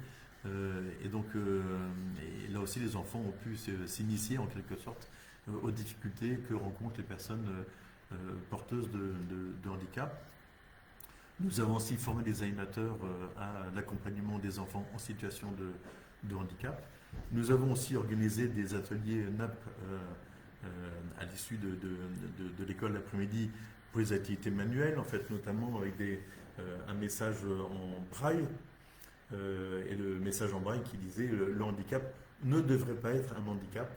Et donc et là aussi les enfants ont pu s'initier en quelque sorte aux difficultés que rencontrent les personnes porteuses de handicap. Nous avons aussi formé des animateurs à l'accompagnement des enfants en situation de handicap. Nous avons aussi organisé des ateliers NAP à l'issue de l'école l'après-midi pour les activités manuelles, en fait, notamment avec un message en braille, et le message en braille qui disait le handicap ne devrait pas être un handicap,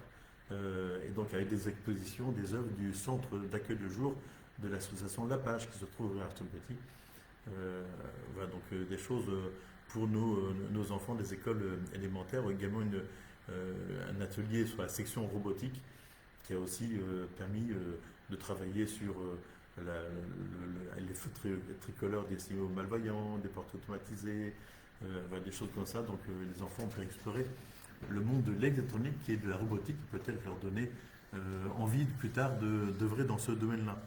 et donc avec des expositions, des œuvres du centre d'accueil de jour de l'association La Page qui se trouve à Arthur-Petit. Voilà, donc des choses pour nos enfants des écoles élémentaires, également un atelier sur la section robotique qui a aussi permis de travailler sur les feux tricolores des signaux malvoyants, des portes automatisées, des choses comme ça. Donc les enfants ont pu explorer le monde de l'électronique et de la robotique qui peut-être leur donner envie plus tard d'œuvrer dans ce domaine-là.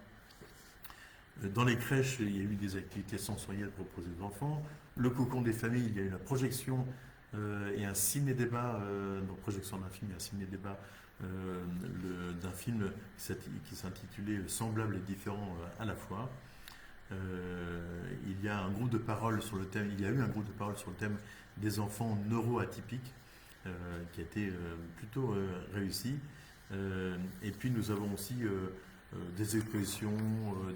Dans les crèches, il y a eu des activités sensorielles proposées aux enfants. Le cocon des familles, il y a eu la projection et un ciné-débat, donc projection d'un film et un ciné-débat d'un film qui s'intitulait Semblables et différents à la fois. Il y a eu un groupe de parole sur le thème des enfants neuroatypiques qui a été plutôt réussi. Et puis nous avons aussi des expositions,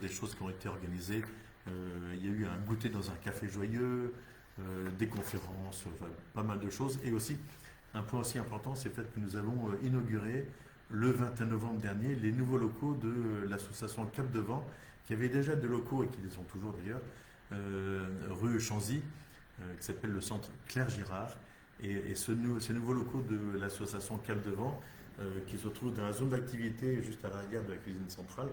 des choses qui ont été organisées. Il y a eu un goûter dans un café joyeux, des conférences, pas mal de choses. Et aussi, un point aussi important, c'est le fait que nous avons inauguré le 21 novembre dernier les nouveaux locaux de l'association Cap de Vent, qui avait déjà des locaux et qui les ont toujours d'ailleurs, rue Chanzy, qui s'appelle le centre Claire Girard. Et ces nouveaux locaux de l'association Cap de Vent, qui se trouve dans la zone d'activité juste à l'arrière de la cuisine centrale,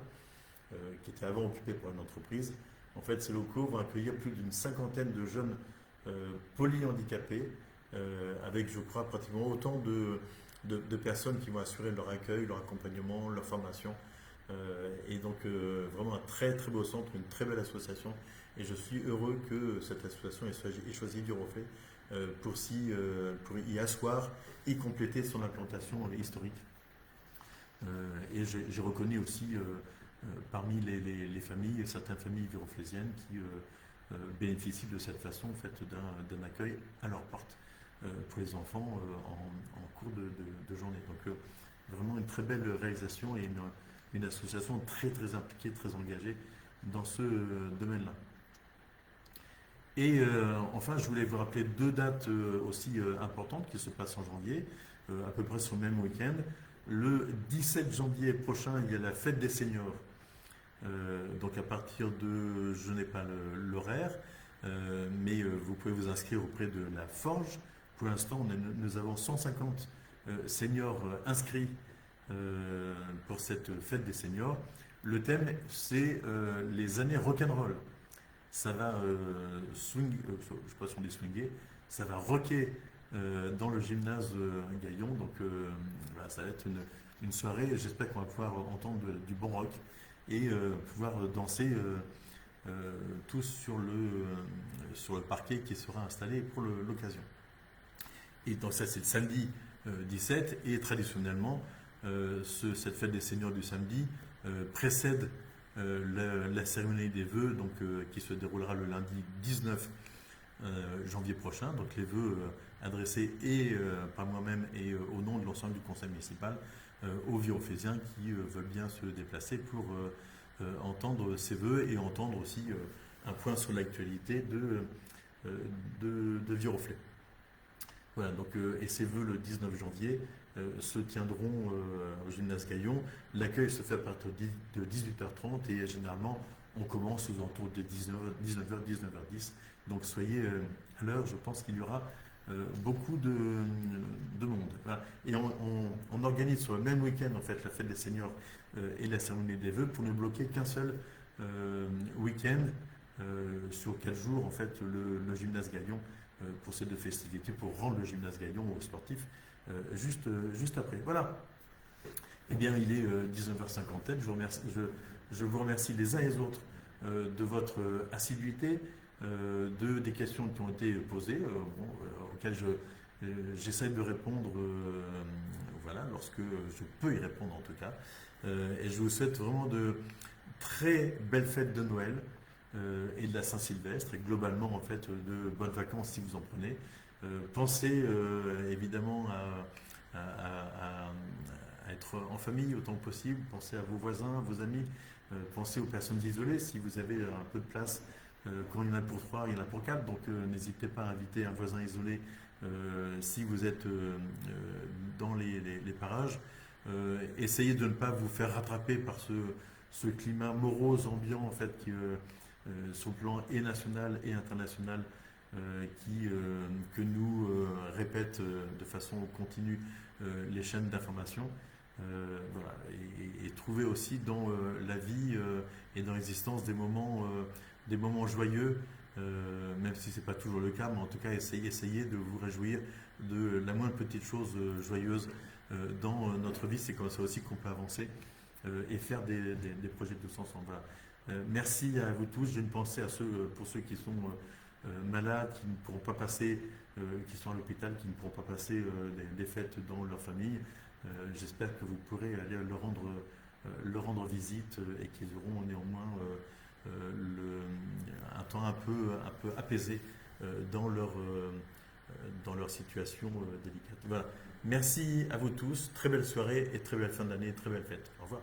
qui était avant occupée par une entreprise. En fait, ces locaux vont accueillir plus d'une cinquantaine de jeunes polyhandicapés, avec, je crois, pratiquement autant de personnes qui vont assurer leur accueil, leur accompagnement, leur formation. Et donc vraiment un très très beau centre, une très belle association. Et je suis heureux que cette association ait choisi Viroflay pour y asseoir et compléter son implantation historique. Et j'ai reconnu aussi parmi les familles, certaines familles viroflésiennes qui bénéficient de cette façon en fait, d'un accueil à leur porte pour les enfants en cours de journée. Donc vraiment une très belle réalisation et une association très très impliquée, très engagée dans ce domaine-là. Et enfin, je voulais vous rappeler deux dates aussi importantes qui se passent en janvier, à peu près sur le même week-end. Le 17 janvier prochain, il y a la fête des seniors. Donc à partir de, je n'ai pas l'horaire, mais vous pouvez vous inscrire auprès de la Forge. Pour l'instant, nous avons 150 seniors inscrits pour cette fête des seniors. Le thème, c'est les années rock'n'roll. Ça va swing, je ne sais pas si on dit swinguer, ça va rocker dans le gymnase Gaillon. Donc voilà, ça va être une soirée. J'espère qu'on va pouvoir entendre du bon rock et pouvoir danser tous sur le parquet qui sera installé pour l'occasion. Et donc ça c'est le samedi 17 et traditionnellement cette fête des seniors du samedi précède la cérémonie des vœux donc, qui se déroulera le lundi 19 janvier prochain. Donc les vœux adressés et par moi-même et au nom de l'ensemble du conseil municipal aux Viroflésiens qui veulent bien se déplacer pour entendre ces vœux et entendre aussi un point sur l'actualité de Viroflay. Voilà, donc, et ces vœux le 19 janvier se tiendront au gymnase Gaillon. L'accueil se fait à partir de 18h30 et généralement on commence aux alentours de 19h, 19h10. Donc soyez à l'heure, je pense qu'il y aura beaucoup de monde. Voilà. Et on organise sur le même week-end en fait la fête des seniors et la cérémonie des vœux pour ne bloquer qu'un seul week-end sur 4 jours en fait le gymnase Gaillon pour ces deux festivités, pour rendre le gymnase Gaillon aux sportifs juste après. Voilà. Eh bien, il est 19h57. Je vous remercie les uns et les autres de votre assiduité, des questions qui ont été posées, auxquelles j'essaie de répondre voilà, lorsque je peux y répondre en tout cas. Et je vous souhaite vraiment de très belles fêtes de Noël et de la Saint-Sylvestre et globalement en fait de bonnes vacances si vous en prenez. Pensez évidemment à être en famille autant que possible, pensez à vos voisins, à vos amis, pensez aux personnes isolées si vous avez un peu de place. Quand il y en a pour 3, il y en a pour 4, donc n'hésitez pas à inviter un voisin isolé si vous êtes dans les parages. Essayez de ne pas vous faire rattraper par ce climat morose ambiant en fait qui sur le plan et national et international que nous répètent de façon continue les chaînes d'information. Voilà. Et trouver aussi dans la vie et dans l'existence des moments joyeux, même si ce n'est pas toujours le cas, mais en tout cas essayez de vous réjouir de la moindre petite chose joyeuse dans notre vie. C'est comme ça aussi qu'on peut avancer et faire des projets tous ensemble. Voilà. Merci à vous tous. J'ai une pensée pour ceux qui sont malades, qui ne pourront pas passer, qui sont à l'hôpital, qui ne pourront pas passer des fêtes dans leur famille. J'espère que vous pourrez aller leur rendre visite et qu'ils auront néanmoins un temps un peu apaisé dans leur situation délicate. Voilà. Merci à vous tous. Très belle soirée et très belle fin d'année, très belle fête. Au revoir.